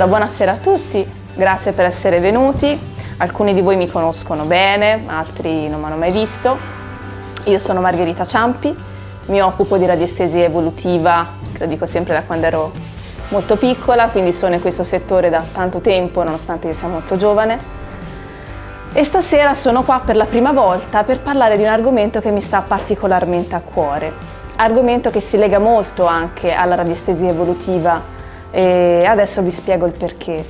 Buonasera a tutti, grazie per essere venuti. Alcuni di voi mi conoscono bene, altri non mi hanno mai visto. Io sono Margherita Ciampi, mi occupo di radiestesia evolutiva, lo dico sempre da quando ero molto piccola, quindi sono in questo settore da tanto tempo, nonostante io sia molto giovane. E stasera sono qua per la prima volta per parlare di un argomento che mi sta particolarmente a cuore, argomento che si lega molto anche alla radiestesia evolutiva e adesso vi spiego il perché.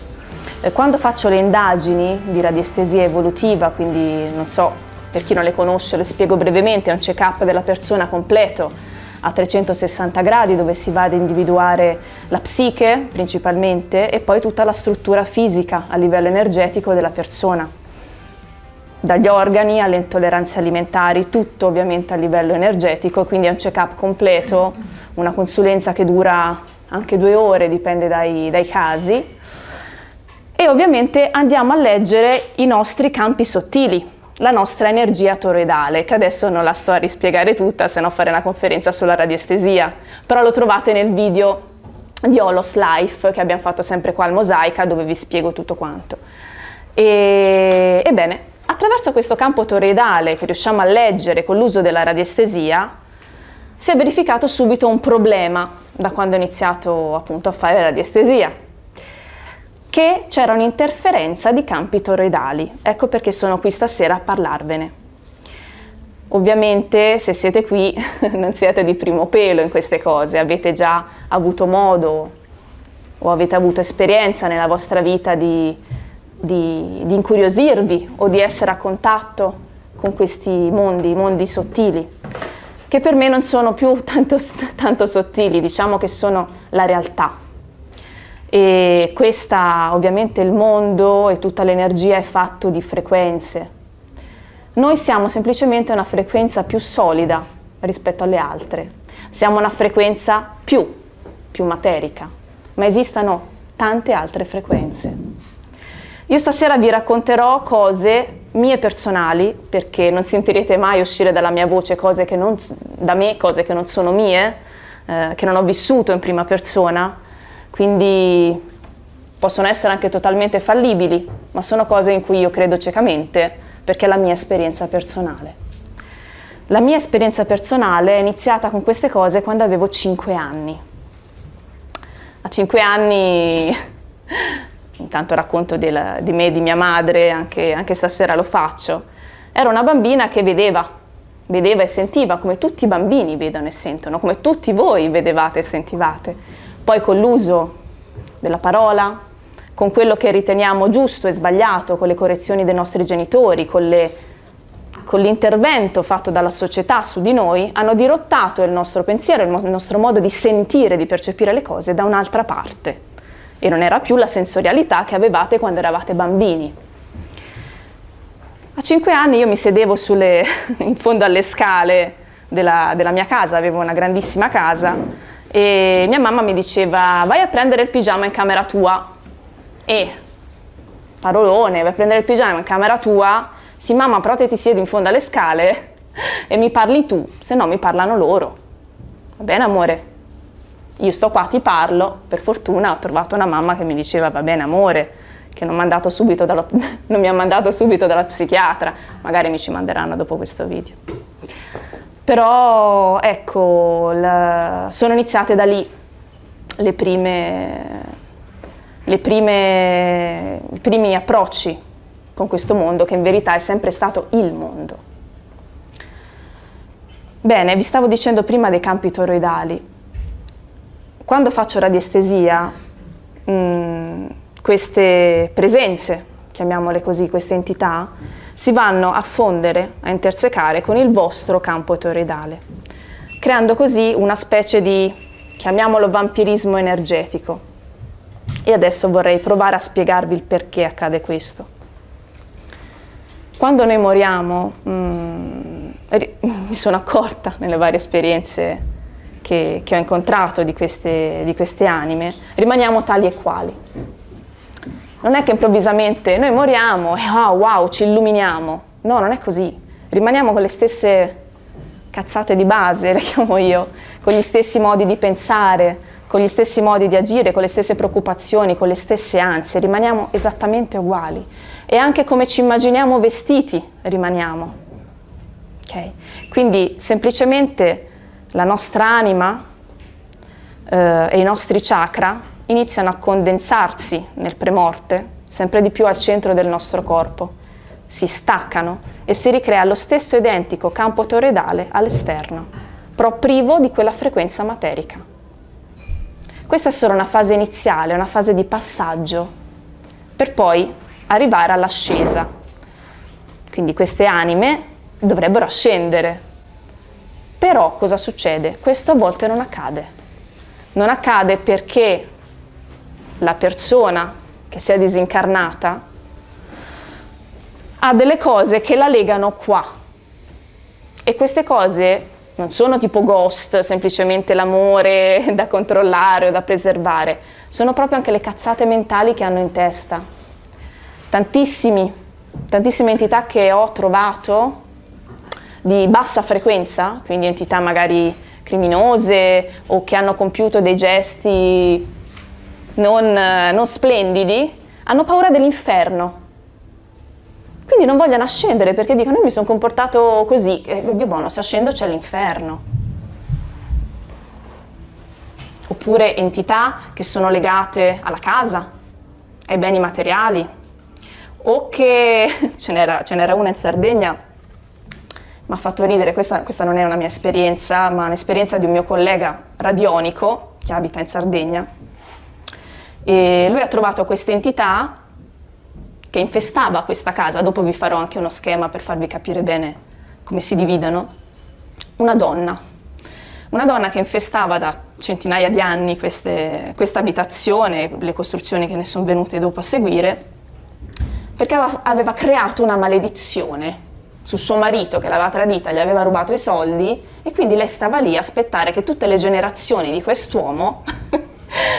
Quando faccio le indagini di radiestesia evolutiva, quindi non so, per chi non le conosce le spiego brevemente, è un check-up della persona completo a 360 gradi dove si va ad individuare la psiche principalmente e poi tutta la struttura fisica a livello energetico della persona. Dagli organi alle intolleranze alimentari, tutto ovviamente a livello energetico, quindi è un check-up completo, una consulenza che dura anche 2 ore, dipende dai casi, e ovviamente andiamo a leggere i nostri campi sottili, la nostra energia toroidale, che adesso non la sto a rispiegare tutta, se no fare una conferenza sulla radiestesia, però lo trovate nel video di Holos Life che abbiamo fatto sempre qua al Mosaica, dove vi spiego tutto quanto. Ebbene, attraverso questo campo toroidale che riusciamo a leggere con l'uso della radiestesia, si è verificato subito un problema da quando ho iniziato appunto a fare radiestesia, che c'era un'interferenza di campi toroidali. Ecco perché sono qui stasera a parlarvene. Ovviamente se siete qui non siete di primo pelo in queste cose, avete già avuto modo o avete avuto esperienza nella vostra vita di incuriosirvi o di essere a contatto con questi mondi sottili, che per me non sono più tanto sottili, diciamo che sono la realtà. E questa, ovviamente, il mondo e tutta l'energia è fatto di frequenze. Noi siamo semplicemente una frequenza più solida rispetto alle altre. Siamo una frequenza più materica, ma esistono tante altre frequenze. Io stasera vi racconterò cose mie personali, perché non sentirete mai uscire dalla mia voce cose che non sono mie, che non ho vissuto in prima persona, quindi possono essere anche totalmente fallibili, ma sono cose in cui io credo ciecamente, perché è la mia esperienza personale. La mia esperienza personale è iniziata con queste cose quando avevo 5 anni. A 5 anni... Intanto racconto di me e di mia madre, anche stasera lo faccio. Ero una bambina che vedeva e sentiva come tutti i bambini vedono e sentono, come tutti voi vedevate e sentivate. Poi con l'uso della parola, con quello che riteniamo giusto e sbagliato, con le correzioni dei nostri genitori, con l'intervento fatto dalla società su di noi, hanno dirottato il nostro pensiero, il nostro modo di sentire, di percepire le cose da un'altra parte. E non era più la sensorialità che avevate quando eravate bambini. A 5 anni io mi sedevo in fondo alle scale della mia casa, avevo una grandissima casa, e mia mamma mi diceva: vai a prendere il pigiama in camera tua. E parolone, vai a prendere il pigiama in camera tua? Sì mamma, però te ti siedi in fondo alle scale e mi parli tu, se no mi parlano loro. Va bene amore? Io sto qua, ti parlo. Per fortuna ho trovato una mamma che mi diceva: va bene amore, che non mi ha mandato subito dalla psichiatra, magari mi ci manderanno dopo questo video. Però ecco, sono iniziate da lì i primi approcci con questo mondo, che in verità è sempre stato il mondo. Bene, vi stavo dicendo prima dei campi toroidali. Quando faccio radiestesia, queste presenze, chiamiamole così, queste entità, si vanno a fondere, a intersecare con il vostro campo toroidale, creando così una specie di, chiamiamolo, vampirismo energetico. E adesso vorrei provare a spiegarvi il perché accade questo. Quando noi moriamo, mi sono accorta nelle varie esperienze che ho incontrato di queste anime, rimaniamo tali e quali. Non è che improvvisamente noi moriamo e wow, ci illuminiamo. No, non è così. Rimaniamo con le stesse cazzate di base, le chiamo io, con gli stessi modi di pensare, con gli stessi modi di agire, con le stesse preoccupazioni, con le stesse ansie, rimaniamo esattamente uguali. E anche come ci immaginiamo vestiti rimaniamo. Okay? Quindi semplicemente la nostra anima e i nostri chakra iniziano a condensarsi nel premorte, sempre di più al centro del nostro corpo, si staccano e si ricrea lo stesso identico campo toroidale all'esterno, però privo di quella frequenza materica. Questa è solo una fase iniziale, una fase di passaggio, per poi arrivare all'ascesa. Quindi queste anime dovrebbero ascendere. Però cosa succede? Questo a volte non accade. Non accade perché la persona che si è disincarnata ha delle cose che la legano qua. E queste cose non sono tipo ghost, semplicemente l'amore da controllare o da preservare, sono proprio anche le cazzate mentali che hanno in testa. Tantissime entità che ho trovato di bassa frequenza, quindi entità magari criminose o che hanno compiuto dei gesti non splendidi, hanno paura dell'inferno. Quindi non vogliono ascendere perché dicono io mi sono comportato così, Dio buono, se ascendo c'è l'inferno. Oppure entità che sono legate alla casa, ai beni materiali, o che ce n'era una in Sardegna, mi ha fatto ridere, questa non è una mia esperienza, ma un'esperienza di un mio collega radionico che abita in Sardegna. E lui ha trovato questa entità che infestava questa casa, dopo vi farò anche uno schema per farvi capire bene come si dividono, una donna che infestava da centinaia di anni questa abitazione, le costruzioni che ne sono venute dopo a seguire, perché aveva creato una maledizione su suo marito che l'aveva tradita, gli aveva rubato i soldi e quindi lei stava lì a aspettare che tutte le generazioni di quest'uomo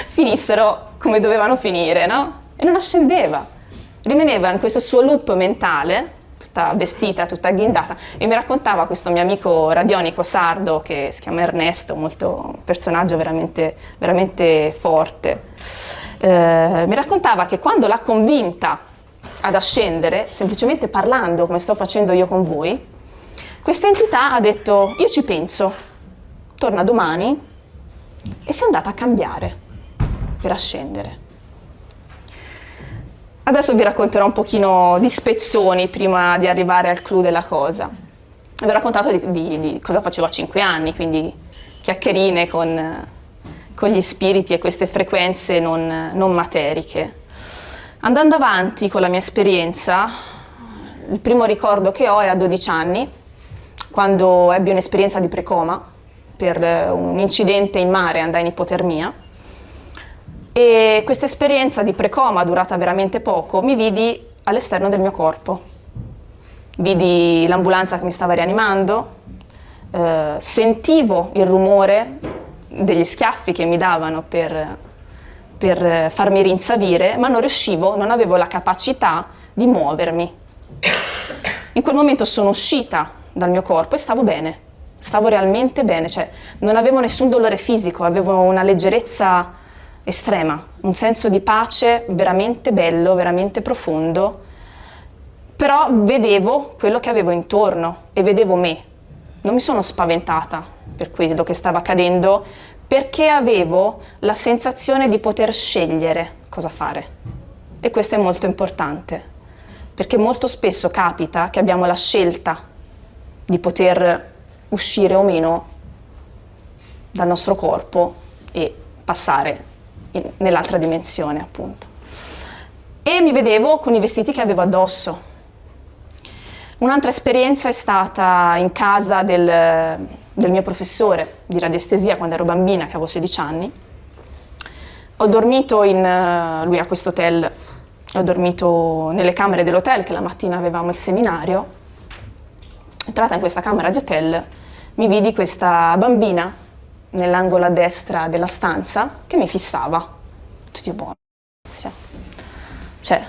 finissero come dovevano finire, no? E non ascendeva. Rimaneva in questo suo loop mentale, tutta vestita, tutta agghindata, e mi raccontava questo mio amico radionico sardo che si chiama Ernesto, un personaggio veramente, veramente forte. Mi raccontava che quando l'ha convinta ad ascendere, semplicemente parlando come sto facendo io con voi, questa entità ha detto io ci penso, torna domani, e si è andata a cambiare per ascendere. Adesso vi racconterò un pochino di spezzoni prima di arrivare al clou della cosa. Vi ho raccontato di cosa facevo a 5 anni, quindi chiacchierine con gli spiriti e queste frequenze non materiche. Andando avanti con la mia esperienza, il primo ricordo che ho è a 12 anni, quando ebbi un'esperienza di precoma per un incidente in mare, andai in ipotermia. E questa esperienza di precoma, durata veramente poco, mi vidi all'esterno del mio corpo. Vidi l'ambulanza che mi stava rianimando, sentivo il rumore degli schiaffi che mi davano per farmi rinsavire, ma non avevo la capacità di muovermi. In quel momento sono uscita dal mio corpo e stavo bene, stavo realmente bene, cioè non avevo nessun dolore fisico, avevo una leggerezza estrema, un senso di pace veramente bello, veramente profondo, però vedevo quello che avevo intorno e vedevo me. Non mi sono spaventata per quello che stava accadendo, perché avevo la sensazione di poter scegliere cosa fare. E questo è molto importante, perché molto spesso capita che abbiamo la scelta di poter uscire o meno dal nostro corpo e passare nell'altra dimensione, appunto. E mi vedevo con i vestiti che avevo addosso. Un'altra esperienza è stata in casa del mio professore di radiestesia quando ero bambina, che avevo 16 anni. Ho dormito lui a questo hotel, ho dormito nelle camere dell'hotel, che la mattina avevamo il seminario. Entrata in questa camera di hotel, mi vidi questa bambina nell'angolo a destra della stanza che mi fissava. Tutti buono. Cioè,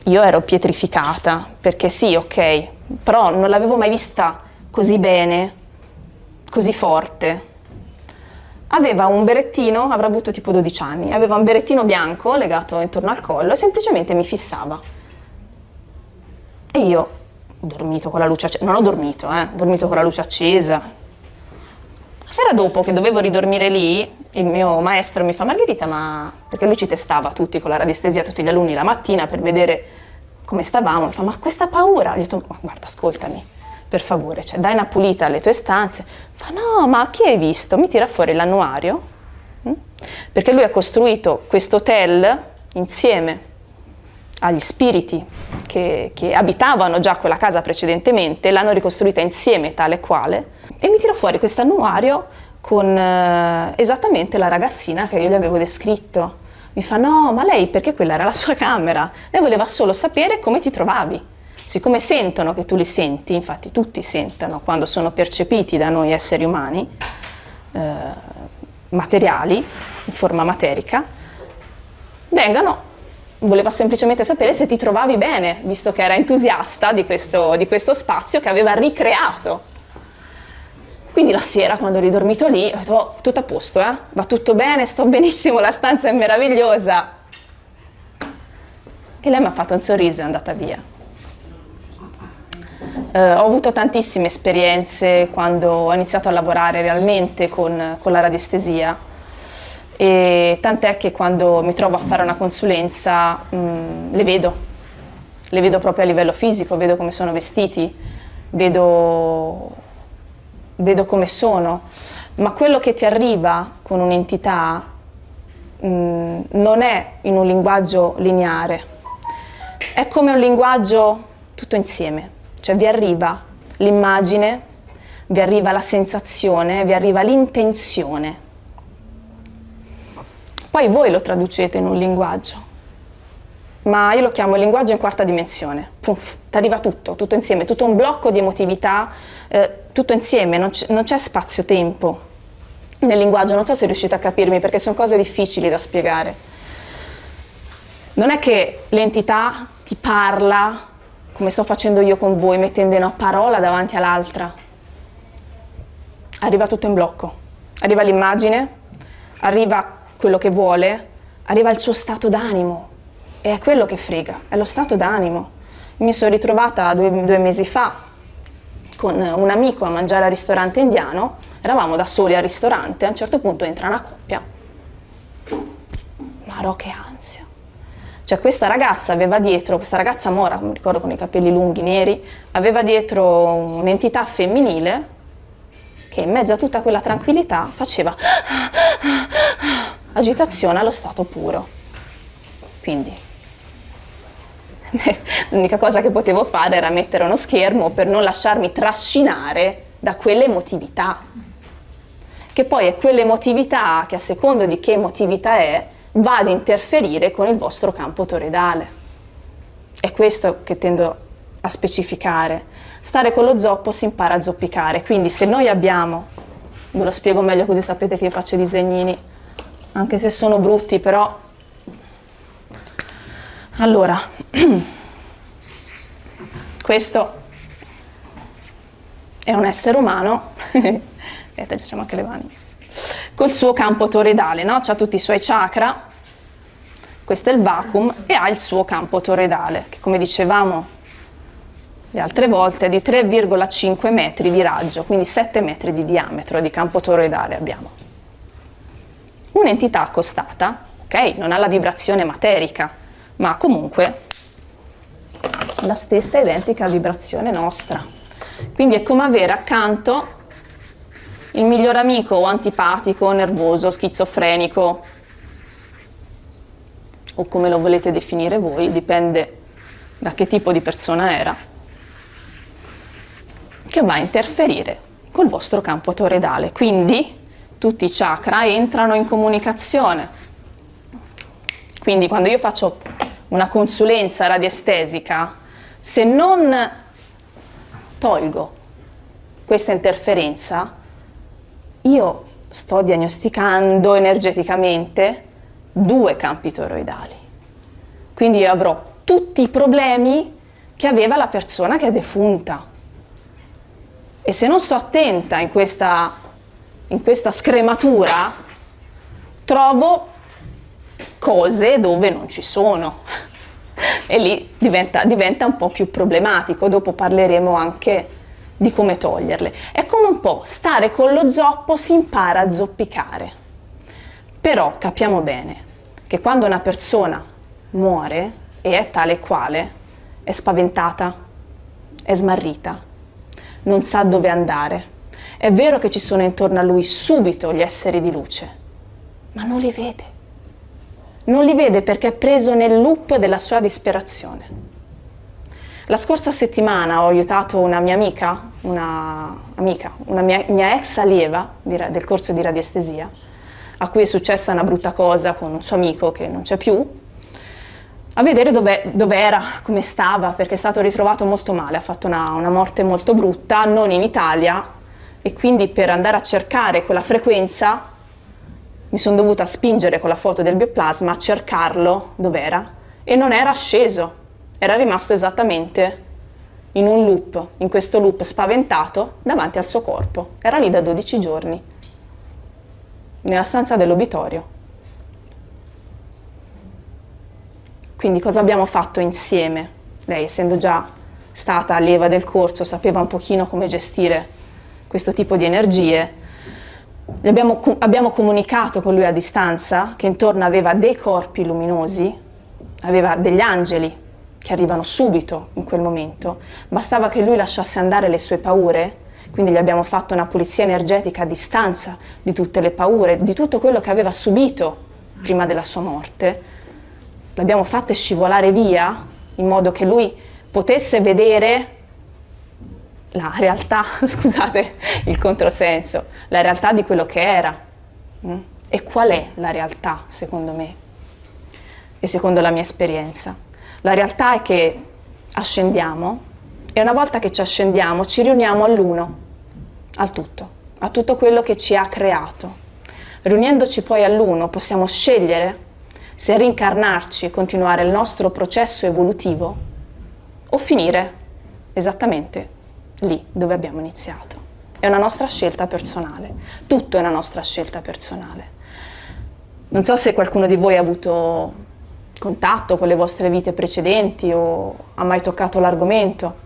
io ero pietrificata, perché sì, ok, però non l'avevo mai vista così bene, così forte. aveva un berettino, avrà avuto tipo 12 anni, aveva un berettino bianco legato intorno al collo e semplicemente mi fissava. E io ho dormito con la luce accesa, non ho dormito, ho dormito con la luce accesa. La sera dopo che dovevo ridormire lì, il mio maestro mi fa: Margherita, ma perché lui ci testava tutti con la radiestesia, tutti gli alunni la mattina per vedere come stavamo, mi fa: ma questa paura? Gli ho detto: ma guarda, ascoltami, per favore, cioè, dai una pulita alle tue stanze. Fa: no, ma chi hai visto? Mi tira fuori l'annuario, perché lui ha costruito questo hotel insieme agli spiriti che abitavano già quella casa precedentemente, l'hanno ricostruita insieme tale quale, e mi tira fuori questo annuario con esattamente la ragazzina che io gli avevo descritto. Mi fa: no, ma lei, perché quella era la sua camera, lei voleva solo sapere come ti trovavi. Siccome sentono che tu li senti, infatti tutti sentono quando sono percepiti da noi esseri umani, materiali, in forma materica, voleva semplicemente sapere se ti trovavi bene, visto che era entusiasta di questo spazio che aveva ricreato. Quindi la sera, quando ho ridormito lì, ho detto: oh, tutto a posto, va tutto bene, sto benissimo, la stanza è meravigliosa. E lei mi ha fatto un sorriso e è andata via. Ho avuto tantissime esperienze quando ho iniziato a lavorare realmente con la radiestesia, e tant'è che quando mi trovo a fare una consulenza le vedo proprio a livello fisico, vedo come sono vestiti, vedo come sono, ma quello che ti arriva con un'entità non è in un linguaggio lineare, è come un linguaggio tutto insieme, cioè vi arriva l'immagine, vi arriva la sensazione, vi arriva l'intenzione. Poi voi lo traducete in un linguaggio, ma io lo chiamo linguaggio in quarta dimensione. Puff, ti arriva tutto insieme, tutto un blocco di emotività, tutto insieme, non c'è spazio-tempo nel linguaggio. Non so se riuscite a capirmi, perché sono cose difficili da spiegare. Non è che l'entità ti parla, come sto facendo io con voi, mettendo una parola davanti all'altra. Arriva tutto in blocco, arriva l'immagine, arriva quello che vuole, arriva il suo stato d'animo, e è quello che frega, è lo stato d'animo. Mi sono ritrovata due mesi fa con un amico a mangiare al ristorante indiano, eravamo da soli al ristorante, a un certo punto entra una coppia. Marò, che ansia! Cioè questa ragazza mora, non mi ricordo, con i capelli lunghi, neri, aveva dietro un'entità femminile che in mezzo a tutta quella tranquillità faceva agitazione allo stato puro. Quindi l'unica cosa che potevo fare era mettere uno schermo per non lasciarmi trascinare da quell'emotività, che poi è quell'emotività che, a secondo di che emotività è, va ad interferire con il vostro campo toroidale. È questo che tendo a specificare. Stare con lo zoppo si impara a zoppicare, quindi se noi abbiamo, ve lo spiego meglio così sapete che io faccio i disegnini, anche se sono brutti, però. Allora, questo è un essere umano, aspetta, facciamo anche le mani, col suo campo toroidale, no? C'ha tutti i suoi chakra, questo è il vacuum, e ha il suo campo toroidale, che, come dicevamo le altre volte, è di 3,5 metri di raggio, quindi 7 metri di diametro di campo toroidale abbiamo. Un'entità accostata, ok, non ha la vibrazione materica, ma comunque la stessa identica vibrazione nostra. Quindi è come avere accanto il miglior amico, o antipatico, nervoso, schizofrenico, o come lo volete definire voi, dipende da che tipo di persona era, che va a interferire col vostro campo toroidale. Quindi tutti i chakra entrano in comunicazione. Quindi quando io faccio una consulenza radiestesica, se non tolgo questa interferenza, io sto diagnosticando energeticamente 2 campi toroidali. Quindi io avrò tutti i problemi che aveva la persona che è defunta. E se non sto attenta in questa in questa scrematura trovo cose dove non ci sono e lì diventa un po' più problematico. Dopo parleremo anche di come toglierle. È come un po' stare con lo zoppo, si impara a zoppicare. Però capiamo bene che quando una persona muore e è tale quale, è spaventata, è smarrita, non sa dove andare. È vero che ci sono intorno a lui subito gli esseri di luce, ma non li vede. Non li vede perché è preso nel loop della sua disperazione. La scorsa settimana ho aiutato una mia amica, una mia ex allieva del corso di radiestesia, a cui è successa una brutta cosa con un suo amico che non c'è più, a vedere dove era, come stava, perché è stato ritrovato molto male, ha fatto una morte molto brutta, non in Italia, e quindi per andare a cercare quella frequenza mi sono dovuta spingere con la foto del bioplasma a cercarlo dov'era, e non era sceso, era rimasto esattamente in un loop, in questo loop spaventato davanti al suo corpo. Era lì da 12 giorni, nella stanza dell'obitorio. Quindi cosa abbiamo fatto insieme? Lei, essendo già stata allieva del corso, sapeva un pochino come gestire questo tipo di energie. Abbiamo comunicato con lui a distanza che intorno aveva dei corpi luminosi, aveva degli angeli che arrivano subito in quel momento. Bastava che lui lasciasse andare le sue paure, quindi gli abbiamo fatto una pulizia energetica a distanza di tutte le paure, di tutto quello che aveva subito prima della sua morte. L'abbiamo fatte scivolare via in modo che lui potesse vedere la realtà, scusate il controsenso, la realtà di quello che era. E qual è la realtà secondo me e secondo la mia esperienza? La realtà è che ascendiamo e una volta che ci ascendiamo ci riuniamo all'uno, a tutto quello che ci ha creato. Riunendoci poi all'uno possiamo scegliere se rincarnarci e continuare il nostro processo evolutivo o finire esattamente lì dove abbiamo iniziato. È una nostra scelta personale, tutto è una nostra scelta personale. Non so se qualcuno di voi ha avuto contatto con le vostre vite precedenti o ha mai toccato l'argomento.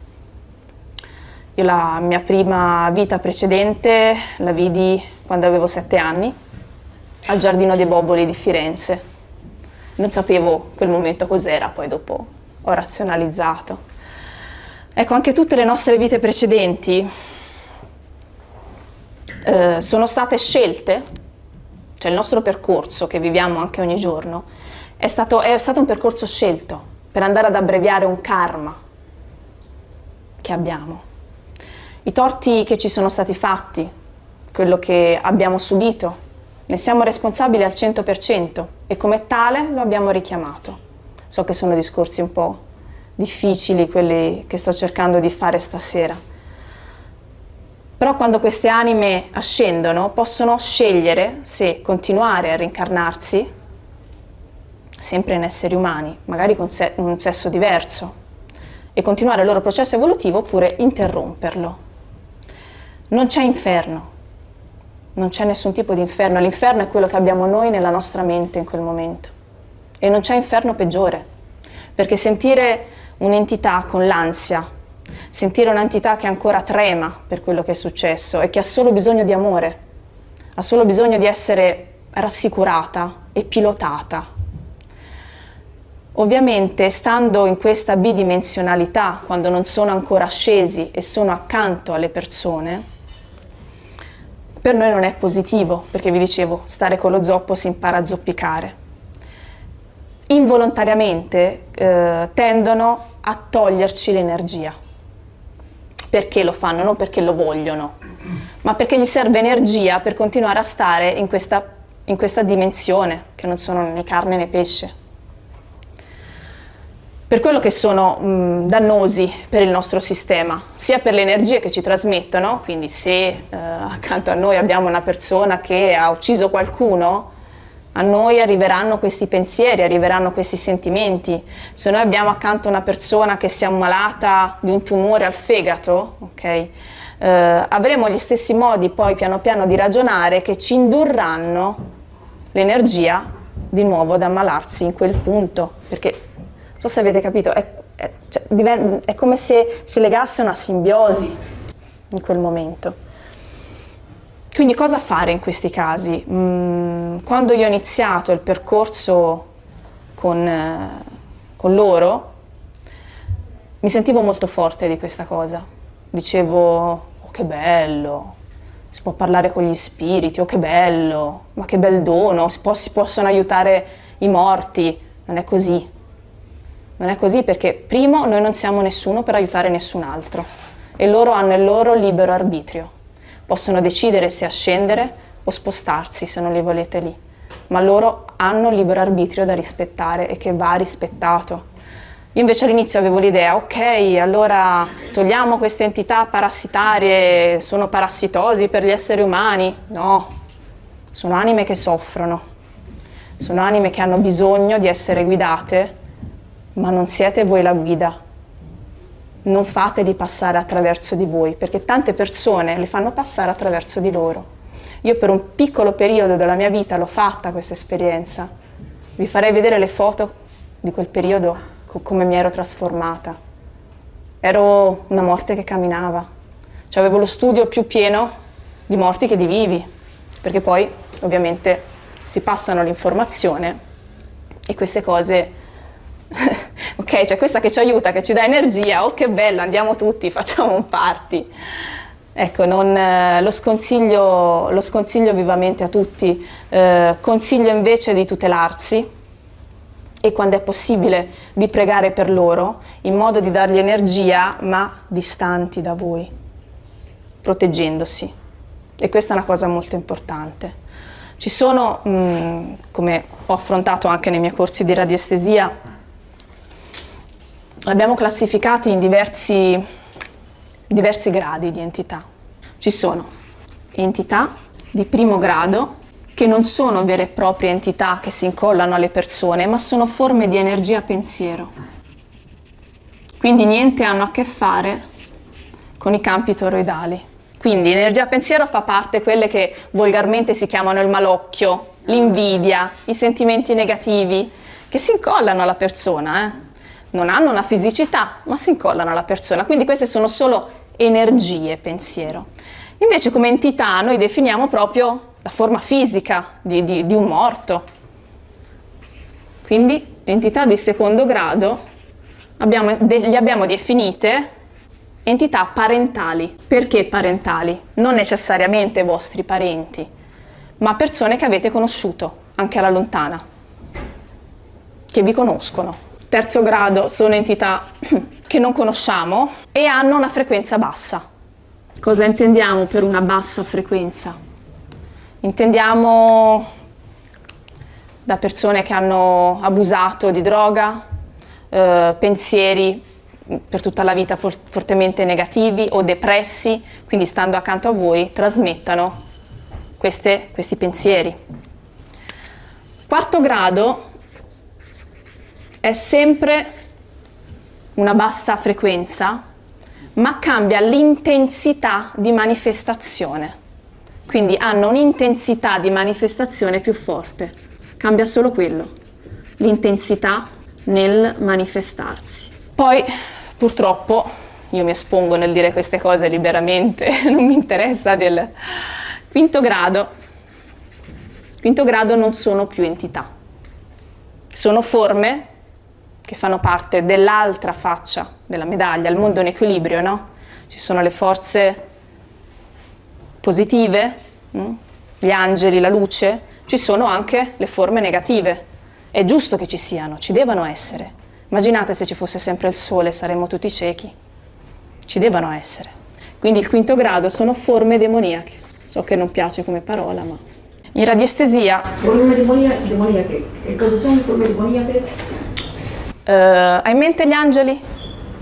Io la mia prima vita precedente la vidi quando avevo 7 anni al Giardino dei Bobboli di Firenze. Non sapevo quel momento cos'era, poi dopo ho razionalizzato. Ecco, anche tutte le nostre vite precedenti sono state scelte, cioè il nostro percorso che viviamo anche ogni giorno è stato un percorso scelto per andare ad abbreviare un karma che abbiamo. I torti che ci sono stati fatti, quello che abbiamo subito, ne siamo responsabili al 100% e come tale lo abbiamo richiamato. So che sono discorsi un po' difficili quelli che sto cercando di fare stasera. Però quando queste anime ascendono possono scegliere se continuare a reincarnarsi, sempre in esseri umani, magari con un sesso diverso, e continuare il loro processo evolutivo oppure interromperlo. Non c'è inferno, non c'è nessun tipo di inferno. L'inferno è quello che abbiamo noi nella nostra mente in quel momento. E non c'è inferno peggiore, perché sentire un'entità con l'ansia, sentire un'entità che ancora trema per quello che è successo e che ha solo bisogno di amore, ha solo bisogno di essere rassicurata e pilotata. Ovviamente, stando in questa bidimensionalità, quando non sono ancora scesi e sono accanto alle persone, per noi non è positivo, perché vi dicevo, stare con lo zoppo si impara a zoppicare. Involontariamente tendono a toglierci l'energia. Perché lo fanno? Non perché lo vogliono, ma perché gli serve energia per continuare a stare in questa dimensione, che non sono né carne né pesce. Per quello che sono dannosi per il nostro sistema, sia per le energie che ci trasmettono, quindi se accanto a noi abbiamo una persona che ha ucciso qualcuno, a noi arriveranno questi pensieri, arriveranno questi sentimenti. Se noi abbiamo accanto una persona che si è ammalata di un tumore al fegato, ok? avremo gli stessi modi poi piano piano di ragionare che ci indurranno l'energia di nuovo ad ammalarsi in quel punto, perché non so se avete capito, è come se si legasse una simbiosi in quel momento. Quindi cosa fare in questi casi? Quando io ho iniziato il percorso con loro, mi sentivo molto forte di questa cosa. Dicevo, oh che bello, si può parlare con gli spiriti, oh che bello, ma che bel dono, si possono aiutare i morti. Non è così. Non è così perché, primo, noi non siamo nessuno per aiutare nessun altro e loro hanno il loro libero arbitrio. Possono decidere se ascendere o spostarsi se non li volete lì, ma loro hanno il libero arbitrio da rispettare e che va rispettato. Io invece all'inizio avevo l'idea, ok, allora togliamo queste entità parassitarie, sono parassitosi per gli esseri umani. No, sono anime che soffrono, sono anime che hanno bisogno di essere guidate, ma non siete voi la guida. Non fateli passare attraverso di voi, perché tante persone le fanno passare attraverso di loro. Io per un piccolo periodo della mia vita l'ho fatta questa esperienza. Vi farei vedere le foto di quel periodo, come mi ero trasformata. Ero una morte che camminava. Cioè avevo lo studio più pieno di morti che di vivi, perché poi ovviamente si passano l'informazione e queste cose ok, c'è questa che ci aiuta, che ci dà energia, oh che bello, andiamo tutti, facciamo un party. Ecco, lo sconsiglio vivamente a tutti, consiglio invece di tutelarsi e quando è possibile di pregare per loro in modo di dargli energia ma distanti da voi, proteggendosi. E questa è una cosa molto importante. Ci sono, come ho affrontato anche nei miei corsi di radiestesia, l'abbiamo classificati in diversi gradi di entità. Ci sono entità di primo grado che non sono vere e proprie entità che si incollano alle persone, ma sono forme di energia pensiero. Quindi niente hanno a che fare con i campi toroidali. Quindi energia pensiero fa parte quelle che volgarmente si chiamano il malocchio, l'invidia, i sentimenti negativi, che si incollano alla persona, Non hanno una fisicità, ma si incollano alla persona. Quindi queste sono solo energie pensiero. Invece come entità noi definiamo proprio la forma fisica di un morto. Quindi entità di secondo grado le abbiamo definite entità parentali. Perché parentali? Non necessariamente vostri parenti, ma persone che avete conosciuto, anche alla lontana, che vi conoscono. Terzo grado sono entità che non conosciamo e hanno una frequenza bassa. Cosa intendiamo per una bassa frequenza? Intendiamo da persone che hanno abusato di droga, pensieri per tutta la vita fortemente negativi o depressi, quindi stando accanto a voi trasmettano questi pensieri. Quarto grado è sempre una bassa frequenza, ma cambia l'intensità di manifestazione. Quindi hanno un'intensità di manifestazione più forte. Cambia solo quello, l'intensità nel manifestarsi. Poi, purtroppo, io mi espongo nel dire queste cose liberamente, non mi interessa del quinto grado. Quinto grado non sono più entità. Sono forme che fanno parte dell'altra faccia della medaglia, il mondo in equilibrio, no? Ci sono le forze positive, gli angeli, la luce, ci sono anche le forme negative. È giusto che ci siano, ci devono essere. Immaginate se ci fosse sempre il sole, saremmo tutti ciechi. Ci devono essere. Quindi il quinto grado sono forme demoniache. So che non piace come parola, ma in radiestesia... Forme demoniache. E cosa sono le forme demoniache? Hai in mente gli angeli?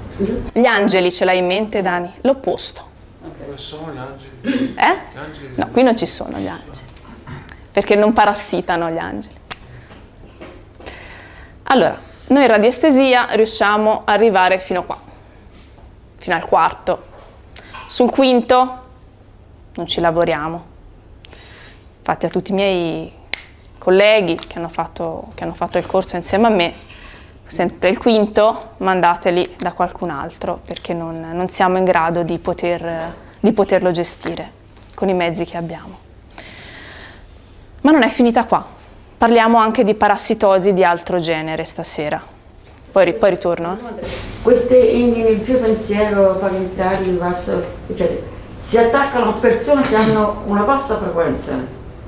Scusa? Gli angeli ce l'hai in mente, Dani? L'opposto. Dove sono gli angeli? Eh? Gli angeli? No, qui non ci sono gli angeli, perché non parassitano gli angeli. Allora, noi in radiestesia riusciamo ad arrivare fino qua, fino al quarto. Sul quinto non ci lavoriamo. Infatti a tutti i miei colleghi che hanno fatto il corso insieme a me, sempre il quinto, mandateli da qualcun altro perché non siamo in grado di poterlo gestire con i mezzi che abbiamo. Ma non è finita qua. Parliamo anche di parassitosi di altro genere stasera. Poi ritorno. Queste il più pensiero parentali, basso, eccetera, si attaccano a persone che hanno una bassa frequenza.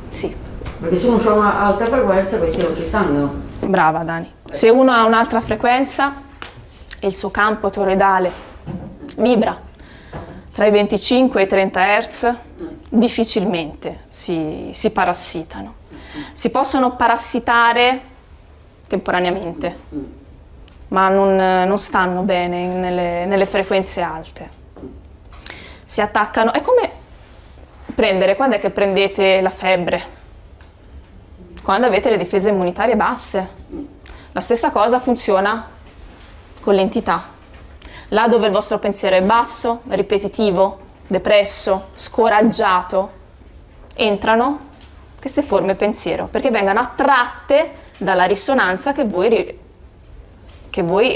Sì. Perché se uno ha una alta frequenza, questi non ci stanno. Brava Dani. Se uno ha un'altra frequenza e il suo campo toroidale vibra tra i 25 e i 30 Hz, difficilmente si parassitano. Si possono parassitare temporaneamente, ma non stanno bene nelle frequenze alte. Si attaccano, è come prendere, quando è che prendete la febbre? Quando avete le difese immunitarie basse. La stessa cosa funziona con l'entità. Là dove il vostro pensiero è basso, ripetitivo, depresso, scoraggiato, entrano queste forme pensiero, perché vengono attratte dalla risonanza che voi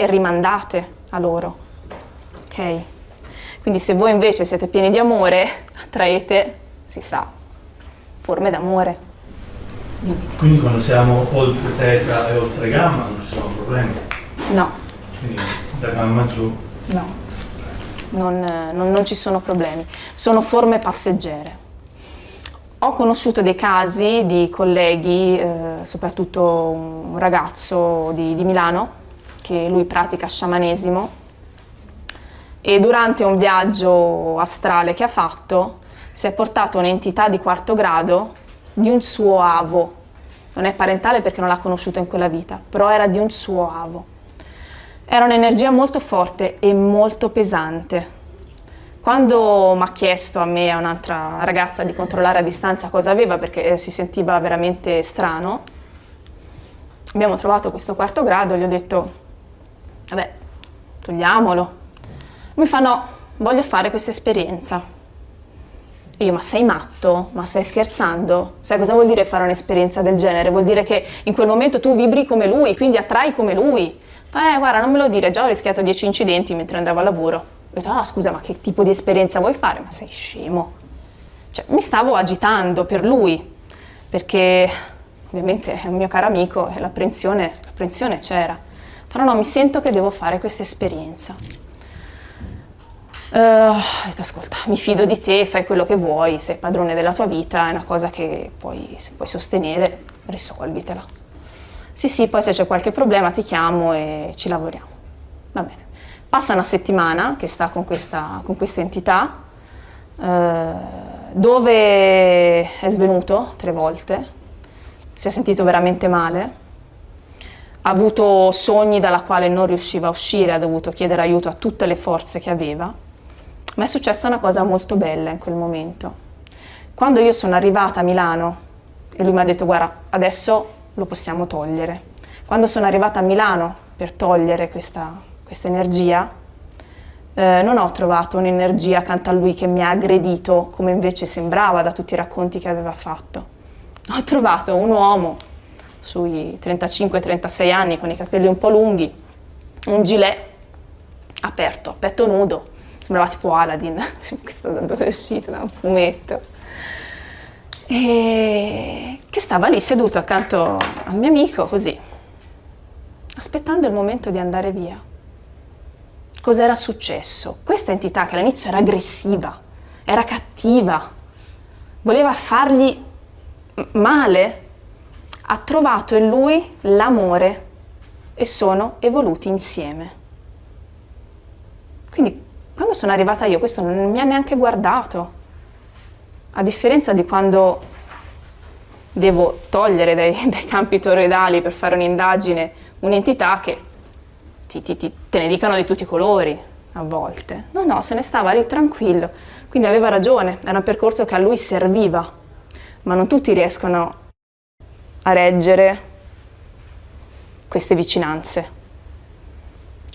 rimandate a loro. Ok? Quindi se voi invece siete pieni di amore, attraete, si sa, forme d'amore. Quindi quando siamo oltre teta e oltre gamma non ci sono problemi? No. Quindi da gamma giù? No, non ci sono problemi, sono forme passeggere. Ho conosciuto dei casi di colleghi, soprattutto un ragazzo di Milano, che lui pratica sciamanesimo, e durante un viaggio astrale che ha fatto si è portato un'entità di 4º grado di un suo avo. Non è parentale perché non l'ha conosciuto in quella vita, però era di un suo avo. Era un'energia molto forte e molto pesante. Quando mi ha chiesto a me e a un'altra ragazza di controllare a distanza cosa aveva perché si sentiva veramente strano, abbiamo trovato questo 4º grado e gli ho detto, vabbè, togliamolo. Mi fa no, voglio fare questa esperienza. E io, ma sei matto? Ma stai scherzando? Sai cosa vuol dire fare un'esperienza del genere? Vuol dire che in quel momento tu vibri come lui, quindi attrai come lui. Guarda, non me lo dire, già ho rischiato 10 incidenti mentre andavo a lavoro. Ho detto, scusa, ma che tipo di esperienza vuoi fare? Ma sei scemo. Cioè, mi stavo agitando per lui, perché ovviamente è un mio caro amico e l'apprensione c'era. Però no, mi sento che devo fare questa esperienza. Ho detto, ascolta, mi fido di te, fai quello che vuoi, sei padrone della tua vita, è una cosa che se puoi sostenere, risolvitela. Sì, poi se c'è qualche problema ti chiamo e ci lavoriamo. Va bene. Passa una settimana che sta con questa entità, dove è svenuto 3 volte, si è sentito veramente male, ha avuto sogni dalla quale non riusciva a uscire, ha dovuto chiedere aiuto a tutte le forze che aveva, ma è successa una cosa molto bella in quel momento. Quando io sono arrivata a Milano e lui mi ha detto, guarda, adesso lo possiamo togliere. Quando sono arrivata a Milano per togliere questa energia, non ho trovato un'energia accanto a lui che mi ha aggredito come invece sembrava da tutti i racconti che aveva fatto. Ho trovato un uomo sui 35-36 anni con i capelli un po' lunghi, un gilet aperto, a petto nudo, sembrava tipo Aladdin, questo da dove è uscito, da un fumetto, e che stava lì seduto accanto al mio amico così, aspettando il momento di andare via. Cos'era successo? Questa entità che all'inizio era aggressiva, era cattiva, voleva fargli male, ha trovato in lui l'amore e sono evoluti insieme. Quindi quando sono arrivata io questo non mi ha neanche guardato, a differenza di quando devo togliere dai campi toroidali per fare un'indagine un'entità che te ne dicano di tutti i colori a volte. No, se ne stava lì tranquillo, quindi aveva ragione, era un percorso che a lui serviva, ma non tutti riescono a reggere queste vicinanze,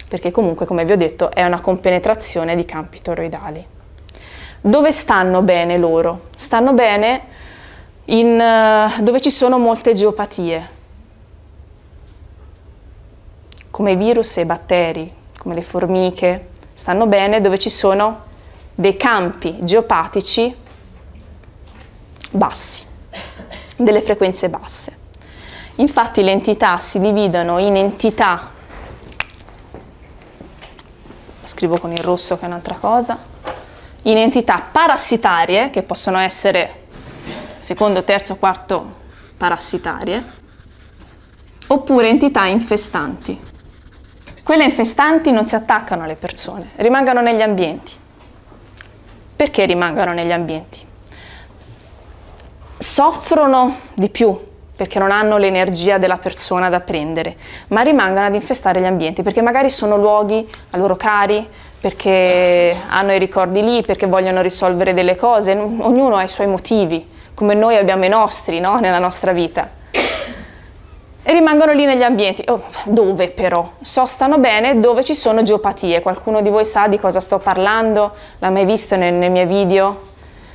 perché comunque, come vi ho detto, è una compenetrazione di campi toroidali. Dove stanno bene loro? Stanno bene dove ci sono molte geopatie, come i virus e i batteri, come le formiche. Stanno bene dove ci sono dei campi geopatici bassi, delle frequenze basse. Infatti le entità si dividono in entità, scrivo con il rosso che è un'altra cosa, in entità parassitarie, che possono essere secondo, terzo, quarto parassitarie, oppure entità infestanti. Quelle infestanti non si attaccano alle persone, rimangono negli ambienti. Perché rimangono negli ambienti? Soffrono di più perché non hanno l'energia della persona da prendere, ma rimangono ad infestare gli ambienti perché magari sono luoghi a loro cari, perché hanno i ricordi lì, perché vogliono risolvere delle cose. Ognuno ha i suoi motivi, come noi abbiamo i nostri, no? Nella nostra vita. E rimangono lì negli ambienti. Oh, dove però? Stanno bene dove ci sono geopatie. Qualcuno di voi sa di cosa sto parlando? L'ha mai visto nei miei video?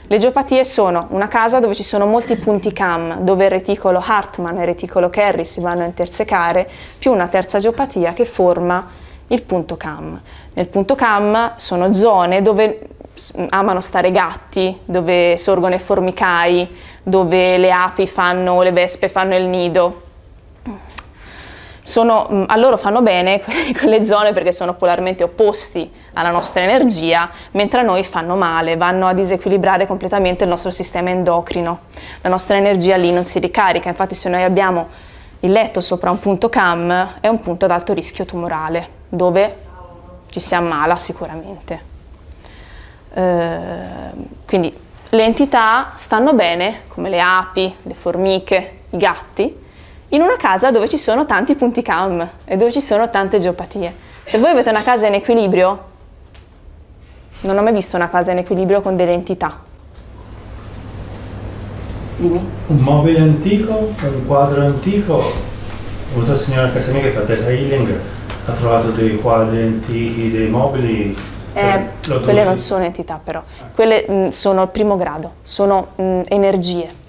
Le geopatie sono una casa dove ci sono molti punti CAM, dove il reticolo Hartmann e il reticolo Kerri si vanno a intersecare, più una terza geopatia che forma il punto CAM. Nel punto CAM sono zone dove amano stare gatti, dove sorgono i formicai, dove le api le vespe fanno il nido. A loro fanno bene quelle zone perché sono polarmente opposti alla nostra energia, mentre a noi fanno male, vanno a disequilibrare completamente il nostro sistema endocrino. La nostra energia lì non si ricarica, infatti se noi abbiamo il letto sopra un punto CAM è un punto ad alto rischio tumorale, dove ci si ammala sicuramente. Quindi le entità stanno bene, come le api, le formiche, i gatti, in una casa dove ci sono tanti punti CAM e dove ci sono tante geopatie. Se voi avete una casa in equilibrio, non ho mai visto una casa in equilibrio con delle entità. Dimmi. Un mobile antico, un quadro antico. Ho avuto una signora a casa mia che fa Theta Healing, ha trovato dei quadri antichi, dei mobili. Quelle non sono entità però, quelle sono il primo grado, sono energie.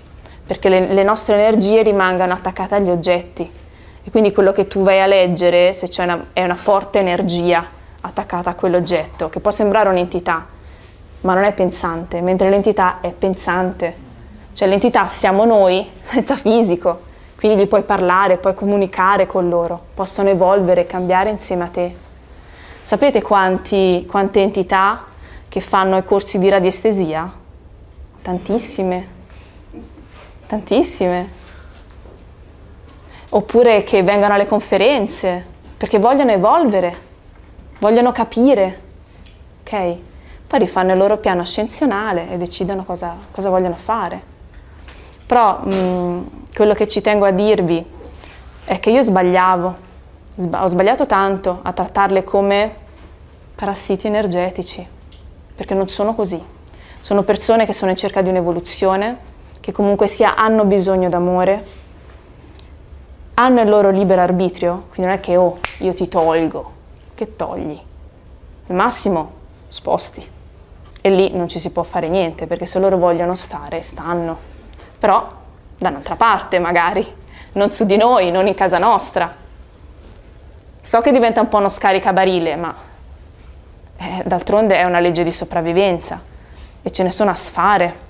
Perché le nostre energie rimangono attaccate agli oggetti e quindi quello che tu vai a leggere se è una forte energia attaccata a quell'oggetto, che può sembrare un'entità, ma non è pensante, mentre l'entità è pensante. Cioè l'entità siamo noi senza fisico, quindi gli puoi parlare, puoi comunicare con loro, possono evolvere, cambiare insieme a te. Sapete quante entità che fanno i corsi di radiestesia? Tantissime. Oppure che vengano alle conferenze perché vogliono evolvere, vogliono capire, ok? Poi rifanno il loro piano ascensionale e decidono cosa vogliono fare. Però quello che ci tengo a dirvi è che io ho sbagliato tanto a trattarle come parassiti energetici, perché non sono così. Sono persone che sono in cerca di un'evoluzione, che comunque sia hanno bisogno d'amore, hanno il loro libero arbitrio, quindi non è che io ti tolgo, che togli? Al massimo sposti e lì non ci si può fare niente perché se loro vogliono stare, stanno, però da un'altra parte magari, non su di noi, non in casa nostra. So che diventa un po' uno scaricabarile, ma d'altronde è una legge di sopravvivenza e ce ne sono a sfare.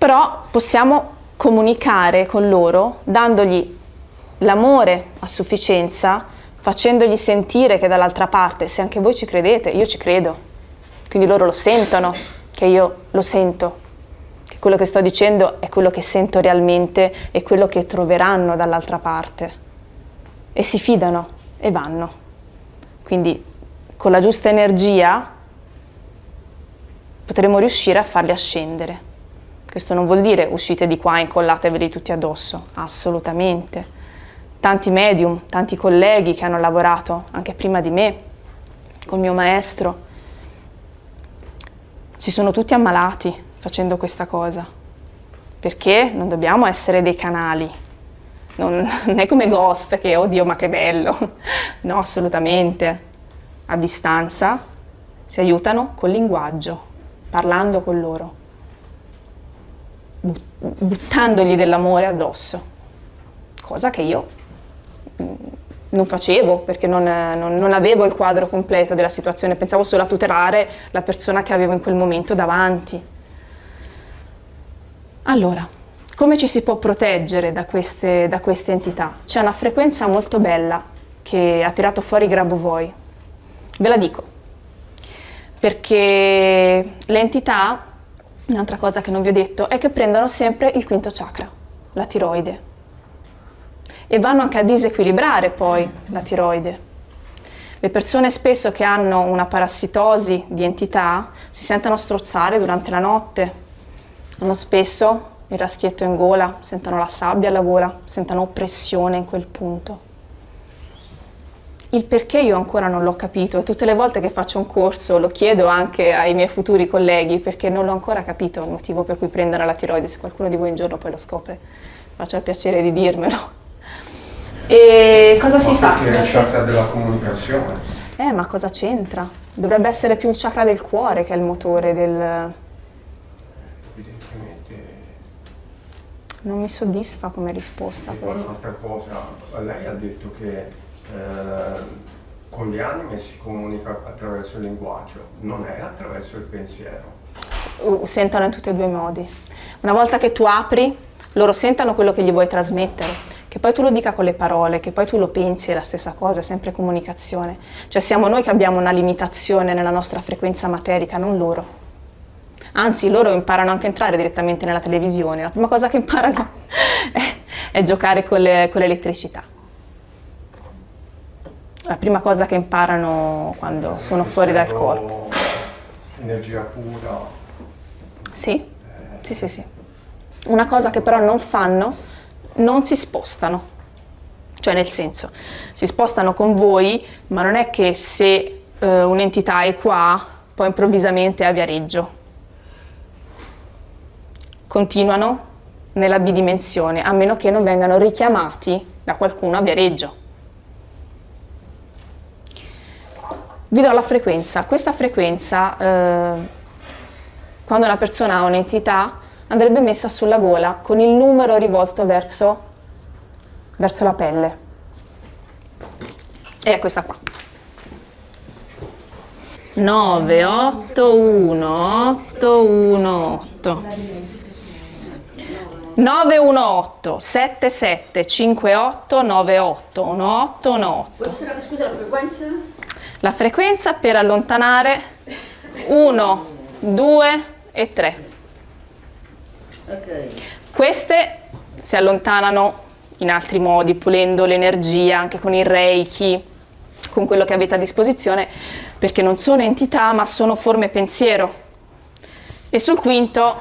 Però possiamo comunicare con loro dandogli l'amore a sufficienza, facendogli sentire che dall'altra parte, se anche voi ci credete, io ci credo, quindi loro lo sentono, che io lo sento, che quello che sto dicendo è quello che sento realmente e quello che troveranno dall'altra parte e si fidano e vanno. Quindi con la giusta energia potremo riuscire a farli ascendere. Questo non vuol dire uscite di qua e incollateveli tutti addosso, assolutamente. Tanti medium, tanti colleghi che hanno lavorato anche prima di me, col mio maestro, si sono tutti ammalati facendo questa cosa, perché non dobbiamo essere dei canali, non è come Ghost che, oddio ma che bello, no assolutamente, a distanza, Si aiutano col linguaggio, parlando con loro, buttandogli dell'amore addosso, cosa che io non facevo perché non avevo il quadro completo della situazione, pensavo solo a tutelare la persona che avevo in quel momento davanti. Allora, come ci si può proteggere da queste entità? C'è una frequenza molto bella che ha tirato fuori Grabovoi, ve la dico, perché le entità, un'altra cosa che non vi ho detto, è che prendono sempre il quinto chakra, la tiroide, e vanno anche a disequilibrare poi la tiroide. Le persone spesso che hanno una parassitosi di entità si sentono strozzare durante la notte, hanno spesso il raschietto in gola, sentono la sabbia alla gola, sentono oppressione in quel punto. Il perché io ancora non l'ho capito e tutte le volte che faccio un corso lo chiedo anche ai miei futuri colleghi perché non l'ho ancora capito il motivo per cui prendono la tiroide. Se qualcuno di voi un giorno poi lo scopre, faccia il piacere di dirmelo. E cosa si fa? Perché è il chakra della comunicazione. Ma cosa c'entra? Dovrebbe essere più il chakra del cuore che è il motore del... Evidentemente. Non mi soddisfa come risposta E poi questa. un'altra cosa, lei ha detto che con le anime si comunica attraverso il linguaggio, non è attraverso il pensiero. Sentono in tutti e due i modi. Una volta che tu apri, loro sentono quello che gli vuoi trasmettere. Che poi tu lo dica con le parole, che poi tu lo pensi è la stessa cosa, è sempre comunicazione. Cioè siamo noi che abbiamo una limitazione nella nostra frequenza materica, non loro. Anzi, loro imparano anche a entrare direttamente nella televisione. La prima cosa che imparano è giocare con l'elettricità. La prima cosa che imparano quando sono fuori dal corpo. Energia pura. Sì, sì. Una cosa che però non fanno, non si spostano. Cioè nel senso, si spostano con voi, ma non è che se un'entità è qua, poi improvvisamente è a Viareggio. Continuano nella bidimensione, a meno che non vengano richiamati da qualcuno a Viareggio. Vi do la frequenza. Questa frequenza, quando una persona ha un'entità, andrebbe messa sulla gola con il numero rivolto verso la pelle. E è questa qua. 981818 918 77 58 98 1818. Può essere, scusa, la frequenza? La frequenza per allontanare 1, 2 e 3. Ok. Queste si allontanano in altri modi, pulendo l'energia, anche con il Reiki, con quello che avete a disposizione, perché non sono entità, ma sono forme pensiero. E sul quinto